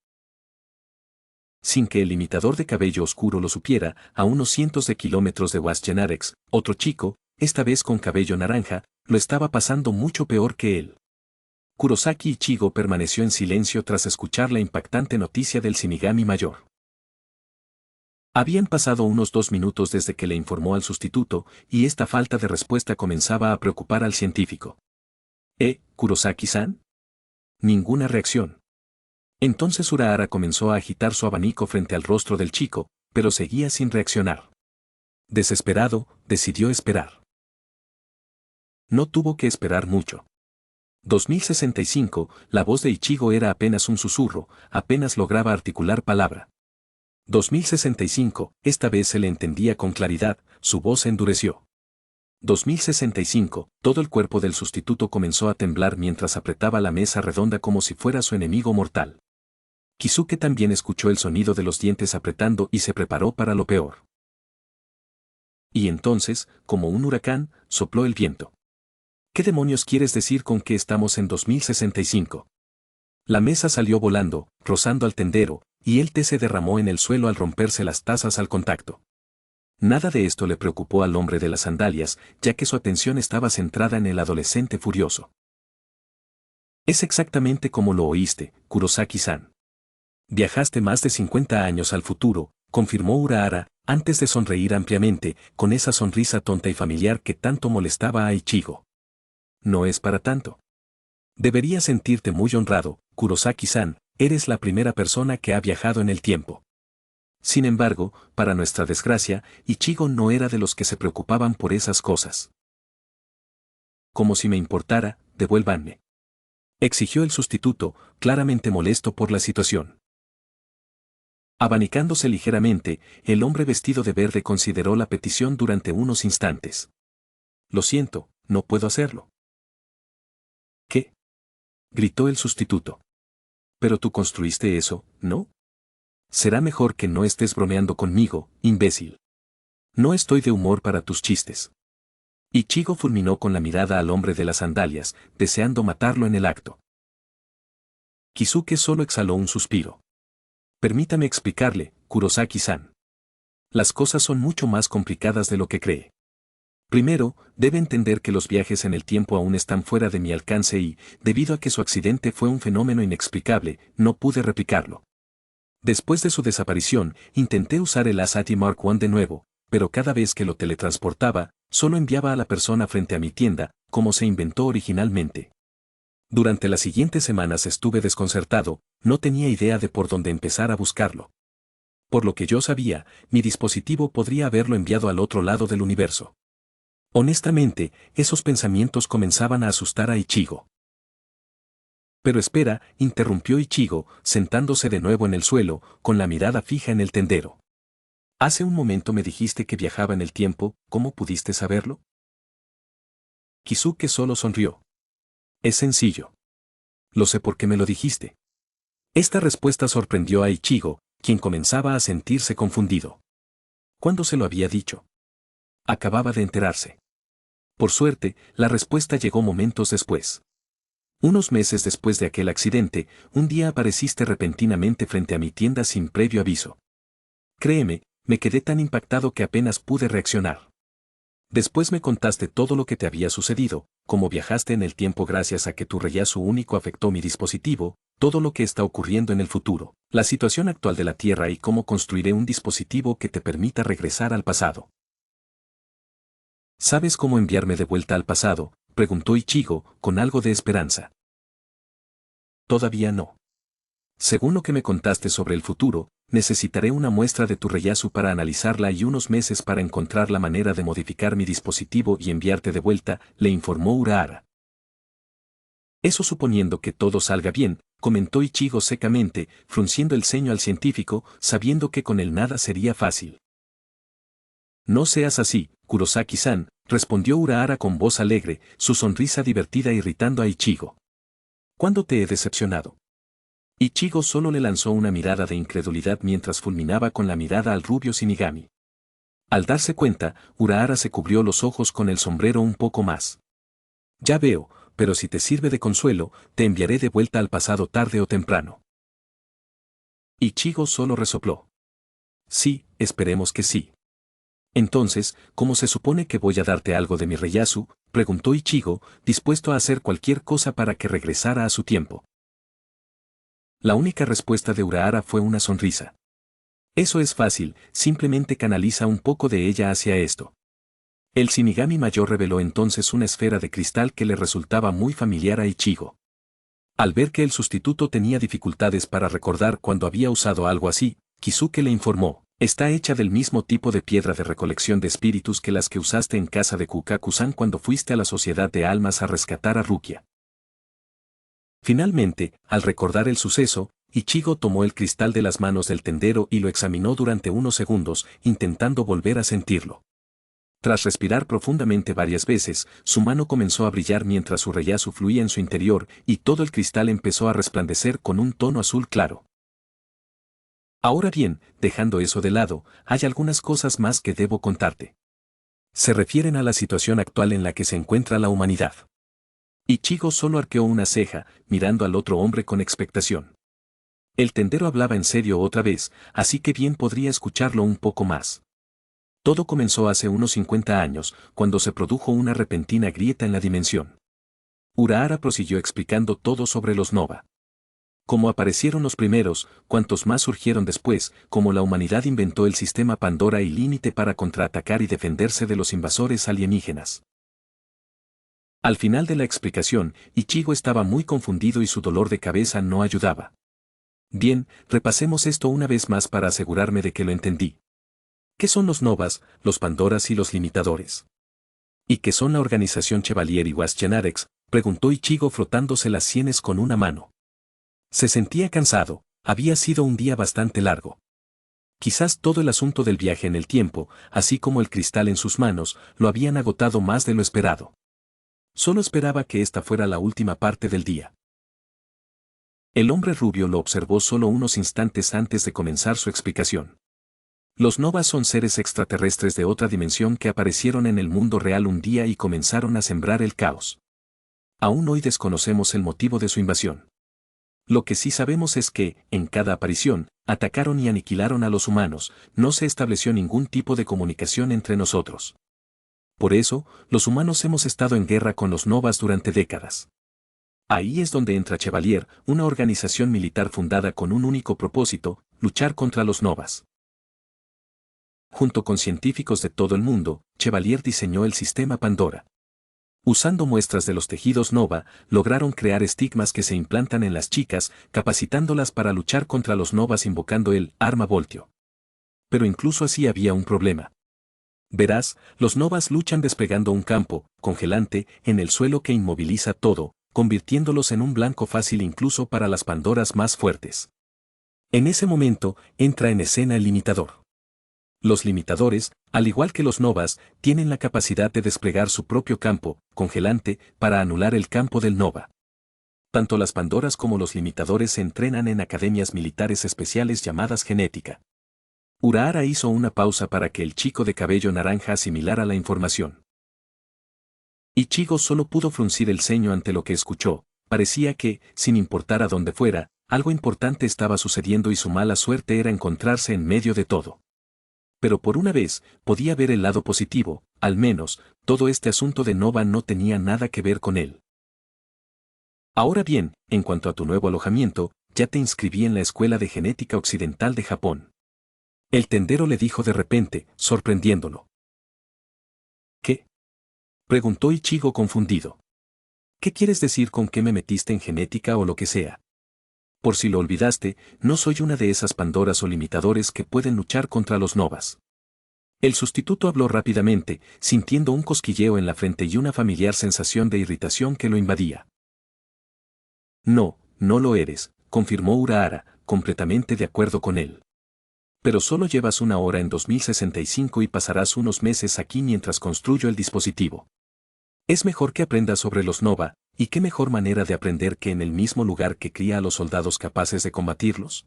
Sin que el imitador de cabello oscuro lo supiera, a unos cientos de kilómetros de Was Genarex, otro chico, esta vez con cabello naranja, lo estaba pasando mucho peor que él. Kurosaki Ichigo permaneció en silencio tras escuchar la impactante noticia del Shinigami mayor. Habían pasado unos 2 minutos desde que le informó al sustituto, y esta falta de respuesta comenzaba a preocupar al científico. ¿Kurosaki-san? Ninguna reacción. Entonces Urahara comenzó a agitar su abanico frente al rostro del chico, pero seguía sin reaccionar. Desesperado, decidió esperar. No tuvo que esperar mucho. 2065, la voz de Ichigo era apenas un susurro, apenas lograba articular palabra. 2065, esta vez se le entendía con claridad, su voz se endureció. 2065, todo el cuerpo del sustituto comenzó a temblar mientras apretaba la mesa redonda como si fuera su enemigo mortal. Kisuke también escuchó el sonido de los dientes apretando y se preparó para lo peor. Y entonces, como un huracán, sopló el viento. ¿Qué demonios quieres decir con que estamos en 2065? La mesa salió volando, rozando al tendero, y el té se derramó en el suelo al romperse las tazas al contacto. Nada de esto le preocupó al hombre de las sandalias, ya que su atención estaba centrada en el adolescente furioso. Es exactamente como lo oíste, Kurosaki-san. Viajaste más de 50 años al futuro, confirmó Urahara, antes de sonreír ampliamente, con esa sonrisa tonta y familiar que tanto molestaba a Ichigo. No es para tanto. Deberías sentirte muy honrado, Kurosaki-san, eres la primera persona que ha viajado en el tiempo. Sin embargo, para nuestra desgracia, Ichigo no era de los que se preocupaban por esas cosas. Como si me importara, devuélvanme. Exigió el sustituto, claramente molesto por la situación. Abanicándose ligeramente, el hombre vestido de verde consideró la petición durante unos instantes. Lo siento, no puedo hacerlo. ¿Qué? Gritó el sustituto. Pero tú construiste eso, ¿no? Será mejor que no estés bromeando conmigo, imbécil. No estoy de humor para tus chistes. Ichigo fulminó con la mirada al hombre de las sandalias, deseando matarlo en el acto. Kisuke solo exhaló un suspiro. Permítame explicarle, Kurosaki-san. Las cosas son mucho más complicadas de lo que cree. Primero, debe entender que los viajes en el tiempo aún están fuera de mi alcance y, debido a que su accidente fue un fenómeno inexplicable, no pude replicarlo. Después de su desaparición, intenté usar el Asati Mark I de nuevo, pero cada vez que lo teletransportaba, solo enviaba a la persona frente a mi tienda, como se inventó originalmente. Durante las siguientes semanas estuve desconcertado, no tenía idea de por dónde empezar a buscarlo. Por lo que yo sabía, mi dispositivo podría haberlo enviado al otro lado del universo. Honestamente, esos pensamientos comenzaban a asustar a Ichigo. Pero espera, interrumpió Ichigo, sentándose de nuevo en el suelo, con la mirada fija en el tendero. Hace un momento me dijiste que viajaba en el tiempo, ¿cómo pudiste saberlo? Kisuke solo sonrió. Es sencillo. Lo sé porque me lo dijiste. Esta respuesta sorprendió a Ichigo, quien comenzaba a sentirse confundido. ¿Cuándo se lo había dicho? Acababa de enterarse. Por suerte, la respuesta llegó momentos después. Unos meses después de aquel accidente, un día apareciste repentinamente frente a mi tienda sin previo aviso. Créeme, me quedé tan impactado que apenas pude reaccionar. Después me contaste todo lo que te había sucedido, cómo viajaste en el tiempo gracias a que tu reyazo único afectó mi dispositivo, todo lo que está ocurriendo en el futuro, la situación actual de la Tierra y cómo construiré un dispositivo que te permita regresar al pasado. ¿Sabes cómo enviarme de vuelta al pasado?, preguntó Ichigo, con algo de esperanza. Todavía no. Según lo que me contaste sobre el futuro, necesitaré una muestra de tu Reyazu para analizarla y unos meses para encontrar la manera de modificar mi dispositivo y enviarte de vuelta, le informó Urahara. Eso suponiendo que todo salga bien, comentó Ichigo secamente, frunciendo el ceño al científico, sabiendo que con él nada sería fácil. No seas así, Kurosaki-san, respondió Urahara con voz alegre, su sonrisa divertida irritando a Ichigo. ¿Cuándo te he decepcionado? Ichigo solo le lanzó una mirada de incredulidad mientras fulminaba con la mirada al rubio Shinigami. Al darse cuenta, Urahara se cubrió los ojos con el sombrero un poco más. Ya veo, pero si te sirve de consuelo, te enviaré de vuelta al pasado tarde o temprano. Ichigo solo resopló. Sí, esperemos que sí. Entonces, ¿cómo se supone que voy a darte algo de mi Reyazu?, preguntó Ichigo, dispuesto a hacer cualquier cosa para que regresara a su tiempo. La única respuesta de Urahara fue una sonrisa. Eso es fácil, simplemente canaliza un poco de ella hacia esto. El Shinigami mayor reveló entonces una esfera de cristal que le resultaba muy familiar a Ichigo. Al ver que el sustituto tenía dificultades para recordar cuando había usado algo así, Kisuke le informó, está hecha del mismo tipo de piedra de recolección de espíritus que las que usaste en casa de Kukaku-san cuando fuiste a la Sociedad de Almas a rescatar a Rukia. Finalmente, al recordar el suceso, Ichigo tomó el cristal de las manos del tendero y lo examinó durante unos segundos, intentando volver a sentirlo. Tras respirar profundamente varias veces, su mano comenzó a brillar mientras su Reiatsu fluía en su interior y todo el cristal empezó a resplandecer con un tono azul claro. Ahora bien, dejando eso de lado, hay algunas cosas más que debo contarte. Se refieren a la situación actual en la que se encuentra la humanidad. Ichigo solo arqueó una ceja, mirando al otro hombre con expectación. El tendero hablaba en serio otra vez, así que bien podría escucharlo un poco más. Todo comenzó hace unos 50 años, cuando se produjo una repentina grieta en la dimensión. Urahara prosiguió explicando todo sobre los Nova. Como aparecieron los primeros, cuantos más surgieron después, como la humanidad inventó el sistema Pandora y Límite para contraatacar y defenderse de los invasores alienígenas. Al final de la explicación, Ichigo estaba muy confundido y su dolor de cabeza no ayudaba. Bien, repasemos esto una vez más para asegurarme de que lo entendí. ¿Qué son los Novas, los Pandoras y los Limitadores? ¿Y qué son la organización Chevalier y Wasgenarex? Preguntó Ichigo frotándose las sienes con una mano. Se sentía cansado, había sido un día bastante largo. Quizás todo el asunto del viaje en el tiempo, así como el cristal en sus manos, lo habían agotado más de lo esperado. Solo esperaba que esta fuera la última parte del día. El hombre rubio lo observó solo unos instantes antes de comenzar su explicación. Los Novas son seres extraterrestres de otra dimensión que aparecieron en el mundo real un día y comenzaron a sembrar el caos. Aún hoy desconocemos el motivo de su invasión. Lo que sí sabemos es que, en cada aparición, atacaron y aniquilaron a los humanos, no se estableció ningún tipo de comunicación entre nosotros. Por eso, los humanos hemos estado en guerra con los Novas durante décadas. Ahí es donde entra Chevalier, una organización militar fundada con un único propósito, luchar contra los Novas. Junto con científicos de todo el mundo, Chevalier diseñó el sistema Pandora. Usando muestras de los tejidos Nova, lograron crear estigmas que se implantan en las chicas, capacitándolas para luchar contra los Novas invocando el arma Voltio. Pero incluso así había un problema. Verás, los Novas luchan desplegando un campo, congelante, en el suelo que inmoviliza todo, convirtiéndolos en un blanco fácil incluso para las Pandoras más fuertes. En ese momento, entra en escena el limitador. Los limitadores, al igual que los Novas, tienen la capacidad de desplegar su propio campo, congelante, para anular el campo del Nova. Tanto las Pandoras como los limitadores se entrenan en academias militares especiales llamadas genética. Urahara hizo una pausa para que el chico de cabello naranja asimilara la información. Ichigo solo pudo fruncir el ceño ante lo que escuchó, parecía que, sin importar a dónde fuera, algo importante estaba sucediendo y su mala suerte era encontrarse en medio de todo. Pero por una vez, podía ver el lado positivo, al menos, todo este asunto de Nova no tenía nada que ver con él. Ahora bien, en cuanto a tu nuevo alojamiento, ya te inscribí en la Escuela de Genética Occidental de Japón. El tendero le dijo de repente, sorprendiéndolo. ¿Qué? Preguntó Ichigo confundido. ¿Qué quieres decir con que me metiste en genética o lo que sea? Por si lo olvidaste, no soy una de esas Pandoras o limitadores que pueden luchar contra los Novas. El sustituto habló rápidamente, sintiendo un cosquilleo en la frente y una familiar sensación de irritación que lo invadía. No, no lo eres, confirmó Urahara, completamente de acuerdo con él. Pero solo llevas una hora en 2065 y pasarás unos meses aquí mientras construyo el dispositivo. Es mejor que aprendas sobre los Nova, y qué mejor manera de aprender que en el mismo lugar que cría a los soldados capaces de combatirlos.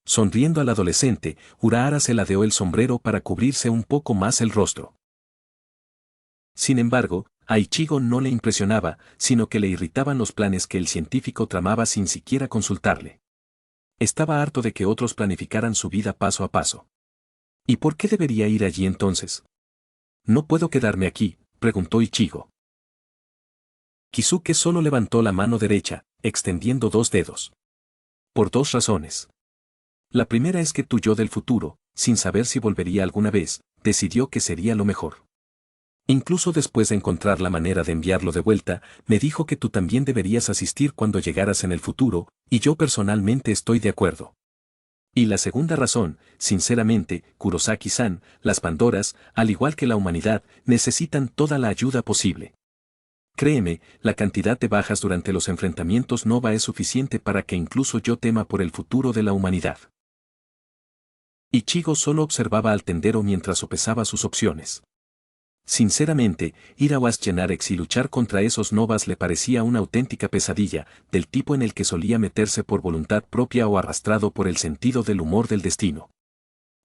Sonriendo al adolescente, Urahara se ladeó el sombrero para cubrirse un poco más el rostro. Sin embargo, a Ichigo no le impresionaba, sino que le irritaban los planes que el científico tramaba sin siquiera consultarle. Estaba harto de que otros planificaran su vida paso a paso. ¿Y por qué debería ir allí entonces? No puedo quedarme aquí, preguntó Ichigo. Kisuke solo levantó la mano derecha, extendiendo dos dedos. Por dos razones. La primera es que tu yo del futuro, sin saber si volvería alguna vez, decidió que sería lo mejor. Incluso después de encontrar la manera de enviarlo de vuelta, me dijo que tú también deberías asistir cuando llegaras en el futuro, y yo personalmente estoy de acuerdo. Y la segunda razón, sinceramente, Kurosaki-san, las Pandoras, al igual que la humanidad, necesitan toda la ayuda posible. Créeme, la cantidad de bajas durante los enfrentamientos Nova es suficiente para que incluso yo tema por el futuro de la humanidad. Ichigo solo observaba al tendero mientras sopesaba sus opciones. Sinceramente, ir a Wasgenarex y luchar contra esos Novas le parecía una auténtica pesadilla, del tipo en el que solía meterse por voluntad propia o arrastrado por el sentido del humor del destino.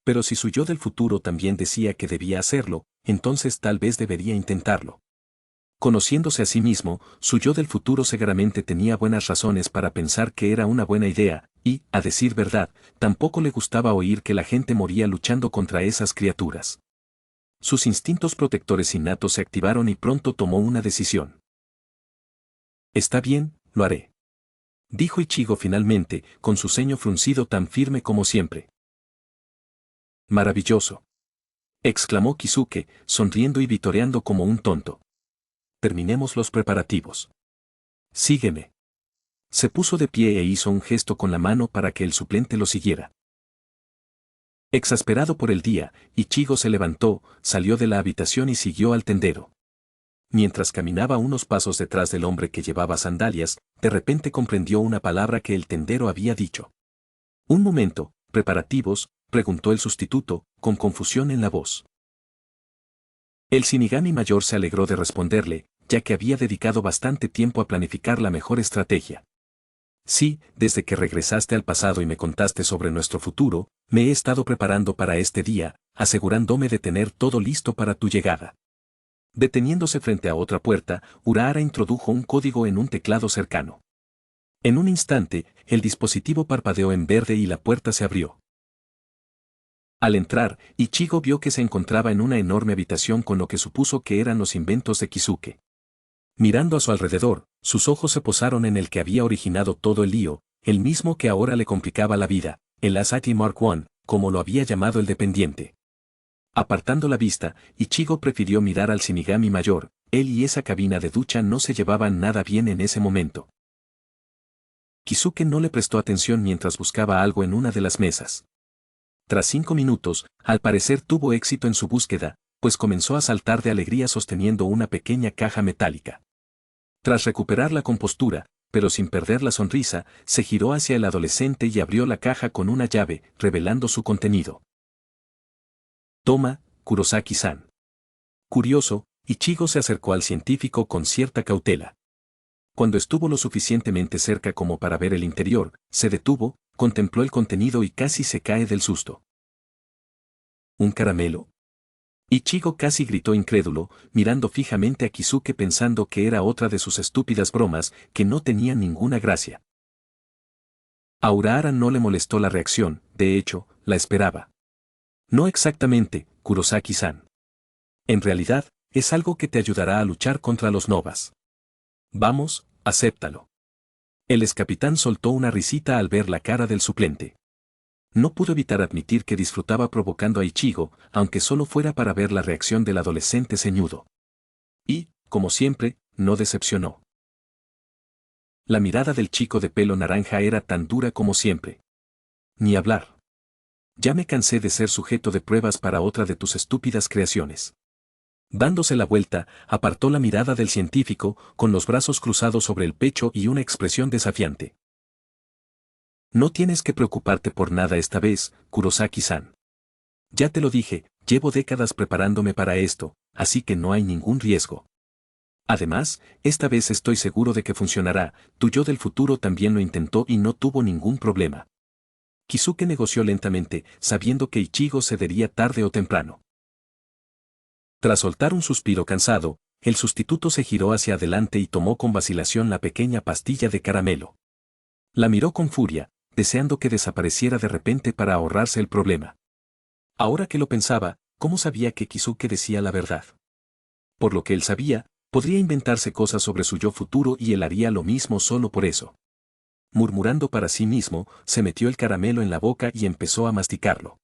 Pero si su yo del futuro también decía que debía hacerlo, entonces tal vez debería intentarlo. Conociéndose a sí mismo, su yo del futuro seguramente tenía buenas razones para pensar que era una buena idea, y, a decir verdad, tampoco le gustaba oír que la gente moría luchando contra esas criaturas. Sus instintos protectores innatos se activaron y pronto tomó una decisión. Está bien, lo haré. Dijo Ichigo finalmente, con su ceño fruncido tan firme como siempre. Maravilloso. Exclamó Kisuke, sonriendo y vitoreando como un tonto. Terminemos los preparativos. Sígueme. Se puso de pie e hizo un gesto con la mano para que el suplente lo siguiera. Exasperado por el día, Ichigo se levantó, salió de la habitación y siguió al tendero. Mientras caminaba unos pasos detrás del hombre que llevaba sandalias, de repente comprendió una palabra que el tendero había dicho. Un momento, ¿preparativos?, preguntó el sustituto, con confusión en la voz. El Shinigami mayor se alegró de responderle, ya que había dedicado bastante tiempo a planificar la mejor estrategia. Sí, desde que regresaste al pasado y me contaste sobre nuestro futuro, me he estado preparando para este día, asegurándome de tener todo listo para tu llegada. Deteniéndose frente a otra puerta, Urahara introdujo un código en un teclado cercano. En un instante, el dispositivo parpadeó en verde y la puerta se abrió. Al entrar, Ichigo vio que se encontraba en una enorme habitación con lo que supuso que eran los inventos de Kisuke. Mirando a su alrededor, sus ojos se posaron en el que había originado todo el lío, el mismo que ahora le complicaba la vida, el Asahi Mark I, como lo había llamado el dependiente. Apartando la vista, Ichigo prefirió mirar al Shinigami mayor, él y esa cabina de ducha no se llevaban nada bien en ese momento. Kisuke no le prestó atención mientras buscaba algo en una de las mesas. Tras 5 minutos, al parecer tuvo éxito en su búsqueda, pues comenzó a saltar de alegría sosteniendo una pequeña caja metálica. Tras recuperar la compostura, pero sin perder la sonrisa, se giró hacia el adolescente y abrió la caja con una llave, revelando su contenido. Toma, Kurosaki-san. Curioso, Ichigo se acercó al científico con cierta cautela. Cuando estuvo lo suficientemente cerca como para ver el interior, se detuvo, contempló el contenido y casi se cae del susto. ¿Un caramelo? Ichigo casi gritó incrédulo, mirando fijamente a Kisuke pensando que era otra de sus estúpidas bromas, que no tenían ninguna gracia. A Urahara no le molestó la reacción, de hecho, la esperaba. No exactamente, Kurosaki-san. En realidad, es algo que te ayudará a luchar contra los Novas. Vamos, acéptalo. El excapitán soltó una risita al ver la cara del suplente. No pudo evitar admitir que disfrutaba provocando a Ichigo, aunque solo fuera para ver la reacción del adolescente ceñudo. Y, como siempre, no decepcionó. La mirada del chico de pelo naranja era tan dura como siempre. Ni hablar. Ya me cansé de ser sujeto de pruebas para otra de tus estúpidas creaciones. Dándose la vuelta, apartó la mirada del científico, con los brazos cruzados sobre el pecho y una expresión desafiante. No tienes que preocuparte por nada esta vez, Kurosaki-san. Ya te lo dije, llevo décadas preparándome para esto, así que no hay ningún riesgo. Además, esta vez estoy seguro de que funcionará, tu yo del futuro también lo intentó y no tuvo ningún problema. Kisuke negoció lentamente, sabiendo que Ichigo cedería tarde o temprano. Tras soltar un suspiro cansado, el sustituto se giró hacia adelante y tomó con vacilación la pequeña pastilla de caramelo. La miró con furia, deseando que desapareciera de repente para ahorrarse el problema. Ahora que lo pensaba, ¿cómo sabía que Kisuke decía la verdad? Por lo que él sabía, podría inventarse cosas sobre su yo futuro y él haría lo mismo solo por eso. murmurando para sí mismo, se metió el caramelo en la boca y empezó a masticarlo.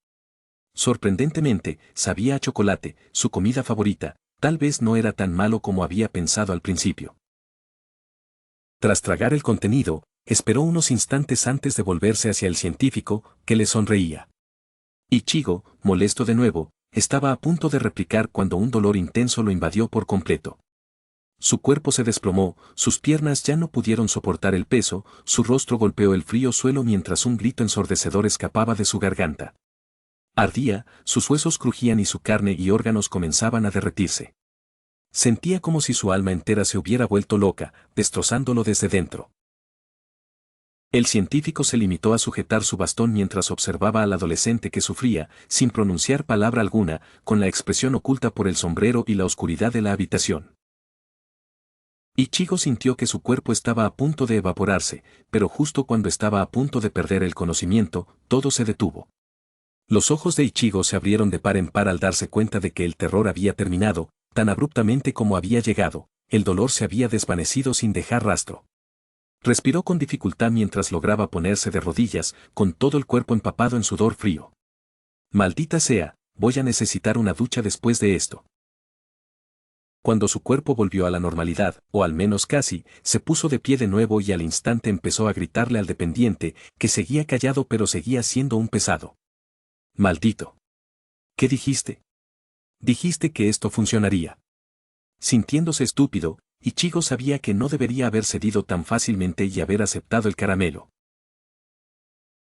Sorprendentemente, sabía a chocolate, su comida favorita, tal vez no era tan malo como había pensado al principio. Tras tragar el contenido, esperó unos instantes antes de volverse hacia el científico, que le sonreía. Ichigo, molesto de nuevo, estaba a punto de replicar cuando un dolor intenso lo invadió por completo. Su cuerpo se desplomó, sus piernas ya no pudieron soportar el peso, su rostro golpeó el frío suelo mientras un grito ensordecedor escapaba de su garganta. Ardía, sus huesos crujían y su carne y órganos comenzaban a derretirse. Sentía como si su alma entera se hubiera vuelto loca, destrozándolo desde dentro. El científico se limitó a sujetar su bastón mientras observaba al adolescente que sufría, sin pronunciar palabra alguna, con la expresión oculta por el sombrero y la oscuridad de la habitación. Ichigo sintió que su cuerpo estaba a punto de evaporarse, pero justo cuando estaba a punto de perder el conocimiento, todo se detuvo. Los ojos de Ichigo se abrieron de par en par al darse cuenta de que el terror había terminado, tan abruptamente como había llegado, el dolor se había desvanecido sin dejar rastro. Respiró con dificultad mientras lograba ponerse de rodillas, con todo el cuerpo empapado en sudor frío. Maldita sea, voy a necesitar una ducha después de esto. Cuando su cuerpo volvió a la normalidad, o al menos casi, se puso de pie de nuevo y al instante empezó a gritarle al dependiente, que seguía callado pero seguía siendo un pesado. Maldito. ¿Qué dijiste? Dijiste que esto funcionaría. Sintiéndose estúpido, Ichigo sabía que no debería haber cedido tan fácilmente y haber aceptado el caramelo.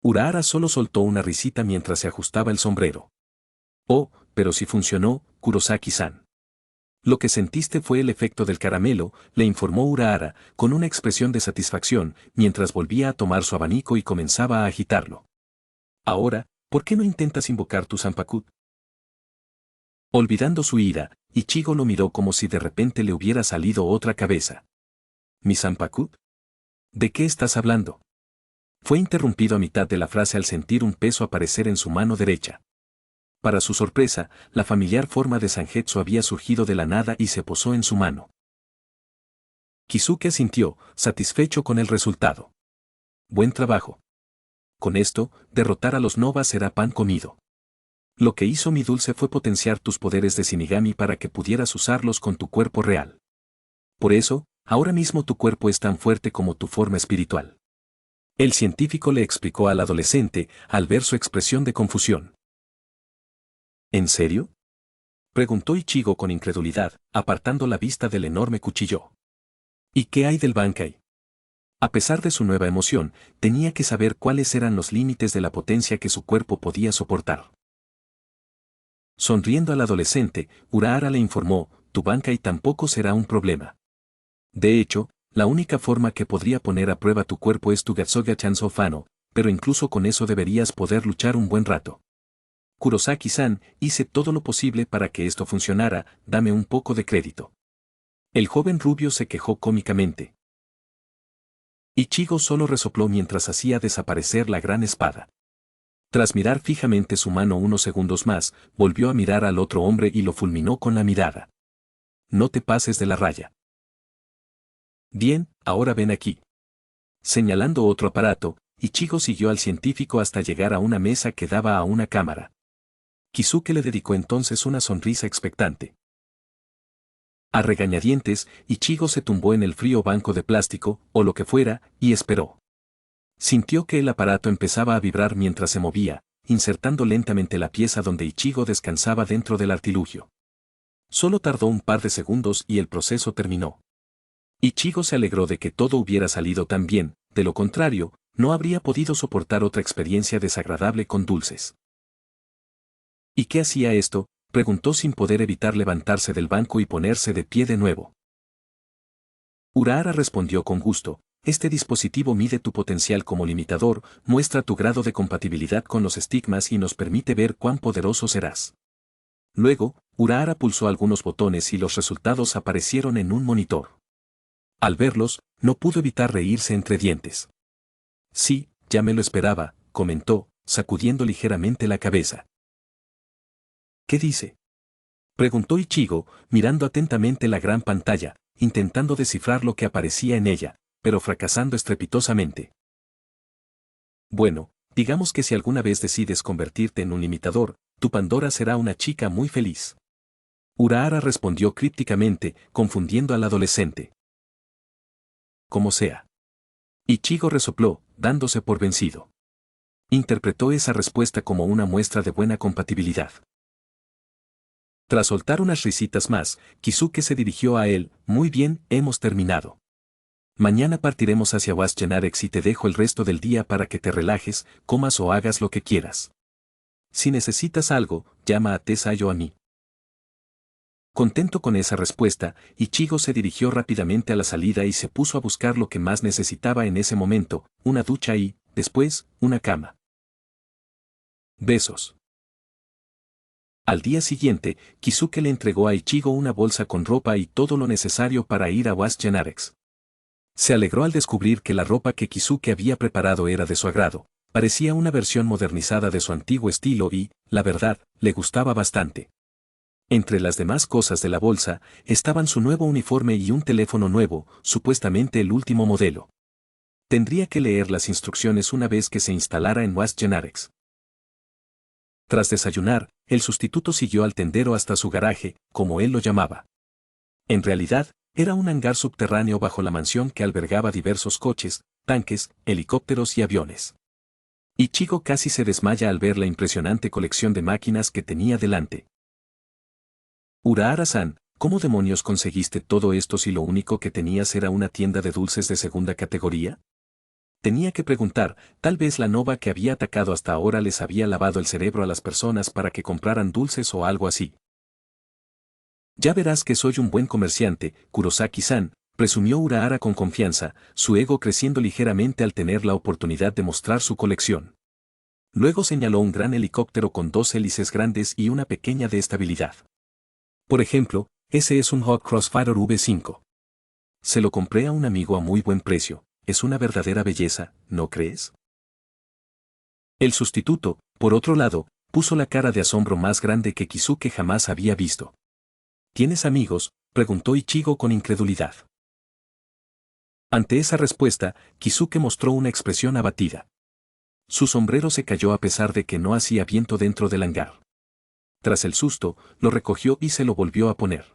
Urahara solo soltó una risita mientras se ajustaba el sombrero. Oh, pero si funcionó, Kurosaki-san. Lo que sentiste fue el efecto del caramelo, le informó Urahara, con una expresión de satisfacción, mientras volvía a tomar su abanico y comenzaba a agitarlo. Ahora, ¿por qué no intentas invocar tu Zanpakuto? Olvidando su ira, Ichigo lo miró como si de repente le hubiera salido otra cabeza. ¿Mi Zanpakuto? ¿De qué estás hablando? Fue interrumpido a mitad de la frase al sentir un peso aparecer en su mano derecha. Para su sorpresa, la familiar forma de Zangetsu había surgido de la nada y se posó en su mano. Kisuke asintió, satisfecho con el resultado. Buen trabajo. Con esto, derrotar a los Nova será pan comido. Lo que hizo mi dulce fue potenciar tus poderes de Shinigami para que pudieras usarlos con tu cuerpo real. Por eso, ahora mismo tu cuerpo es tan fuerte como tu forma espiritual. El científico le explicó al adolescente, al ver su expresión de confusión. ¿En serio? Preguntó Ichigo con incredulidad, apartando la vista del enorme cuchillo. ¿Y qué hay del Bankai? A pesar de su nueva emoción, tenía que saber cuáles eran los límites de la potencia que su cuerpo podía soportar. Sonriendo al adolescente, Urahara le informó, tu Bankai tampoco será un problema. De hecho, la única forma que podría poner a prueba tu cuerpo es tu Gatsuga Chansō-Fano, pero incluso con eso deberías poder luchar un buen rato. Kurosaki-san, hice todo lo posible para que esto funcionara, dame un poco de crédito. El joven rubio se quejó cómicamente. Ichigo solo resopló mientras hacía desaparecer la gran espada. Tras mirar fijamente su mano unos segundos más, volvió a mirar al otro hombre y lo fulminó con la mirada. No te pases de la raya. Bien, ahora ven aquí. Señalando otro aparato, Ichigo siguió al científico hasta llegar a una mesa que daba a una cámara. Kisuke le dedicó entonces una sonrisa expectante. A regañadientes, Ichigo se tumbó en el frío banco de plástico, o lo que fuera, y esperó. Sintió que el aparato empezaba a vibrar mientras se movía, insertando lentamente la pieza donde Ichigo descansaba dentro del artilugio. Solo tardó un par de segundos y el proceso terminó. Ichigo se alegró de que todo hubiera salido tan bien, de lo contrario, no habría podido soportar otra experiencia desagradable con dulces. ¿Y qué hacía esto?, preguntó sin poder evitar levantarse del banco y ponerse de pie de nuevo. Urahara respondió con gusto, este dispositivo mide tu potencial como limitador, muestra tu grado de compatibilidad con los estigmas y nos permite ver cuán poderoso serás. Luego, Urahara pulsó algunos botones y los resultados aparecieron en un monitor. Al verlos, no pudo evitar reírse entre dientes. Sí, ya me lo esperaba, comentó, sacudiendo ligeramente la cabeza. ¿Qué dice? Preguntó Ichigo, mirando atentamente la gran pantalla, intentando descifrar lo que aparecía en ella, pero fracasando estrepitosamente. Bueno, digamos que si alguna vez decides convertirte en un imitador, tu Pandora será una chica muy feliz. Urahara respondió crípticamente, confundiendo al adolescente. Como sea. Ichigo resopló, dándose por vencido. Interpretó esa respuesta como una muestra de buena compatibilidad. Tras soltar unas risitas más, Kisuke se dirigió a él. Muy bien, hemos terminado. Mañana partiremos hacia Wasgenarex y te dejo el resto del día para que te relajes, comas o hagas lo que quieras. Si necesitas algo, llama a Tesayo a mí. Contento con esa respuesta, Ichigo se dirigió rápidamente a la salida y se puso a buscar lo que más necesitaba en ese momento, una ducha y, después, una cama. Besos. Al día siguiente, Kisuke le entregó a Ichigo una bolsa con ropa y todo lo necesario para ir a Wasgenarex. Se alegró al descubrir que la ropa que Kisuke había preparado era de su agrado, parecía una versión modernizada de su antiguo estilo y, la verdad, le gustaba bastante. Entre las demás cosas de la bolsa, estaban su nuevo uniforme y un teléfono nuevo, supuestamente el último modelo. Tendría que leer las instrucciones una vez que se instalara en Wasgenarex. Tras desayunar, el sustituto siguió al tendero hasta su garaje, como él lo llamaba. En realidad, era un hangar subterráneo bajo la mansión que albergaba diversos coches, tanques, helicópteros y aviones. Ichigo casi se desmaya al ver la impresionante colección de máquinas que tenía delante. Urahara-san, ¿cómo demonios conseguiste todo esto si lo único que tenías era una tienda de dulces de segunda categoría? Tenía que preguntar, tal vez la nova que había atacado hasta ahora les había lavado el cerebro a las personas para que compraran dulces o algo así. Ya verás que soy un buen comerciante, Kurosaki-san, presumió Urahara con confianza, su ego creciendo ligeramente al tener la oportunidad de mostrar su colección. Luego señaló un gran helicóptero con 2 hélices grandes y una pequeña de estabilidad. Por ejemplo, ese es un Hawk Crossfighter V5. Se lo compré a un amigo a muy buen precio, es una verdadera belleza, ¿no crees? El sustituto, por otro lado, puso la cara de asombro más grande que Kisuke jamás había visto. ¿Tienes amigos?, preguntó Ichigo con incredulidad. Ante esa respuesta, Kisuke mostró una expresión abatida. Su sombrero se cayó a pesar de que no hacía viento dentro del hangar. Tras el susto, lo recogió y se lo volvió a poner.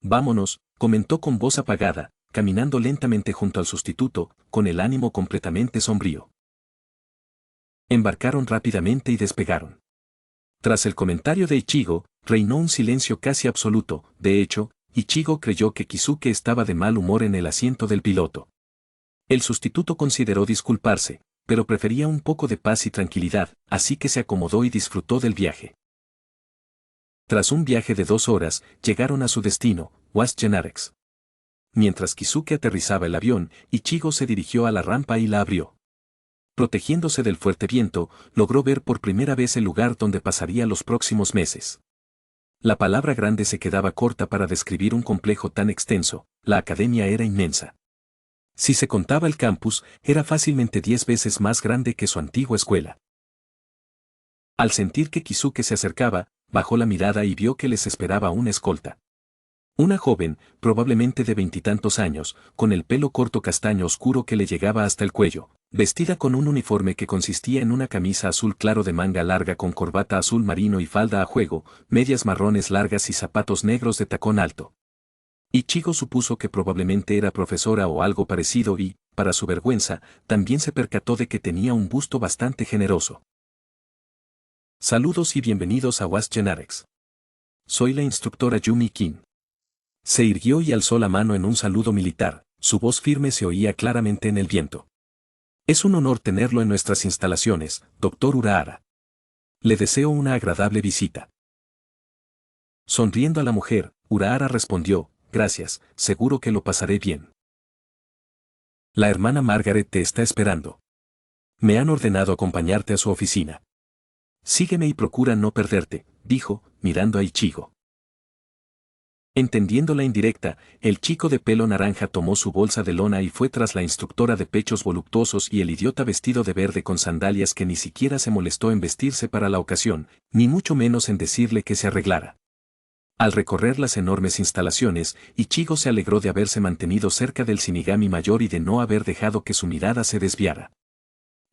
Vámonos, comentó con voz apagada, caminando lentamente junto al sustituto, con el ánimo completamente sombrío. Embarcaron rápidamente y despegaron. Tras el comentario de Ichigo, reinó un silencio casi absoluto. De hecho, Ichigo creyó que Kisuke estaba de mal humor en el asiento del piloto. El sustituto consideró disculparse, pero prefería un poco de paz y tranquilidad, así que se acomodó y disfrutó del viaje. Tras un viaje de 2 horas, llegaron a su destino, Wasgenarex. Mientras Kisuke aterrizaba el avión, Ichigo se dirigió a la rampa y la abrió. Protegiéndose del fuerte viento, logró ver por primera vez el lugar donde pasaría los próximos meses. La palabra grande se quedaba corta para describir un complejo tan extenso, la academia era inmensa. Si se contaba el campus, era fácilmente 10 veces más grande que su antigua escuela. Al sentir que Kisuke se acercaba, bajó la mirada y vio que les esperaba una escolta. Una joven, probablemente de 20 y tantos años, con el pelo corto castaño oscuro que le llegaba hasta el cuello, vestida con un uniforme que consistía en una camisa azul claro de manga larga con corbata azul marino y falda a juego, medias marrones largas y zapatos negros de tacón alto. Ichigo supuso que probablemente era profesora o algo parecido y, para su vergüenza, también se percató de que tenía un busto bastante generoso. Saludos y bienvenidos a Wasgenarex. Soy la instructora Yumi Kin. Se irguió y alzó la mano en un saludo militar, su voz firme se oía claramente en el viento. Es un honor tenerlo en nuestras instalaciones, Dr. Urahara. Le deseo una agradable visita. Sonriendo a la mujer, Urahara respondió, gracias, seguro que lo pasaré bien. La hermana Margaret te está esperando. Me han ordenado acompañarte a su oficina. Sígueme y procura no perderte, dijo, mirando a Ichigo. Entendiendo la indirecta, el chico de pelo naranja tomó su bolsa de lona y fue tras la instructora de pechos voluptuosos y el idiota vestido de verde con sandalias que ni siquiera se molestó en vestirse para la ocasión, ni mucho menos en decirle que se arreglara. Al recorrer las enormes instalaciones, Ichigo se alegró de haberse mantenido cerca del Shinigami mayor y de no haber dejado que su mirada se desviara.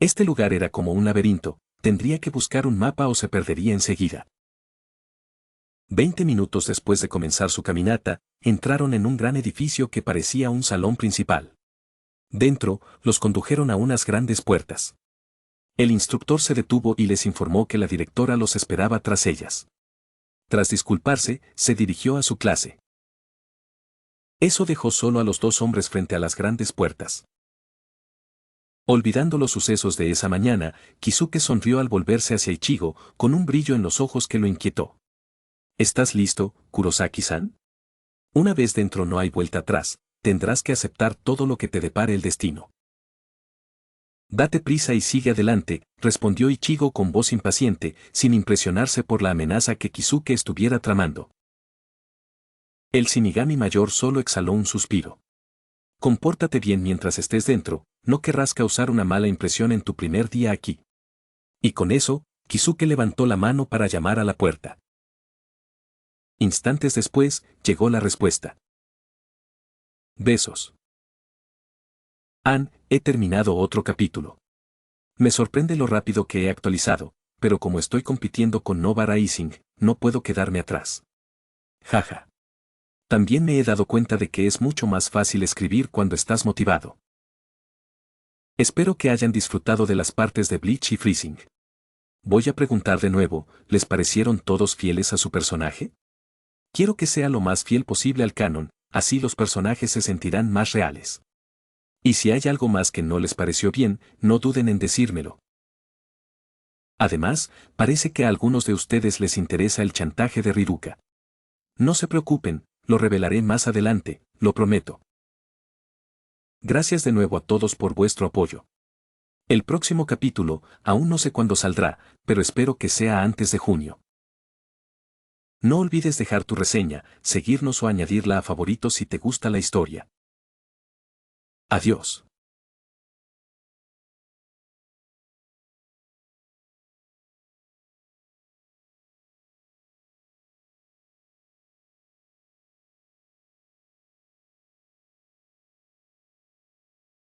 Este lugar era como un laberinto, tendría que buscar un mapa o se perdería enseguida. 20 minutos después de comenzar su caminata, entraron en un gran edificio que parecía un salón principal. Dentro, los condujeron a unas grandes puertas. El instructor se detuvo y les informó que la directora los esperaba tras ellas. Tras disculparse, se dirigió a su clase. Eso dejó solo a los dos hombres frente a las grandes puertas. Olvidando los sucesos de esa mañana, Kisuke sonrió al volverse hacia Ichigo, con un brillo en los ojos que lo inquietó. ¿Estás listo, Kurosaki-san? Una vez dentro no hay vuelta atrás, tendrás que aceptar todo lo que te depare el destino. Date prisa y sigue adelante, respondió Ichigo con voz impaciente, sin impresionarse por la amenaza que Kisuke estuviera tramando. El Shinigami mayor solo exhaló un suspiro. Compórtate bien mientras estés dentro, no querrás causar una mala impresión en tu primer día aquí. Y con eso, Kisuke levantó la mano para llamar a la puerta. Instantes después, llegó la respuesta. Besos. He terminado otro capítulo. Me sorprende lo rápido que he actualizado, pero como estoy compitiendo con Nova Rising, no puedo quedarme atrás. Jaja. También me he dado cuenta de que es mucho más fácil escribir cuando estás motivado. Espero que hayan disfrutado de las partes de Bleach y Freezing. Voy a preguntar de nuevo, ¿les parecieron todos fieles a su personaje? Quiero que sea lo más fiel posible al canon, así los personajes se sentirán más reales. Y si hay algo más que no les pareció bien, no duden en decírmelo. Además, parece que a algunos de ustedes les interesa el chantaje de Riruka. No se preocupen, lo revelaré más adelante, lo prometo. Gracias de nuevo a todos por vuestro apoyo. El próximo capítulo, aún no sé cuándo saldrá, pero espero que sea antes de junio. No olvides dejar tu reseña, seguirnos o añadirla a favoritos si te gusta la historia. Adiós.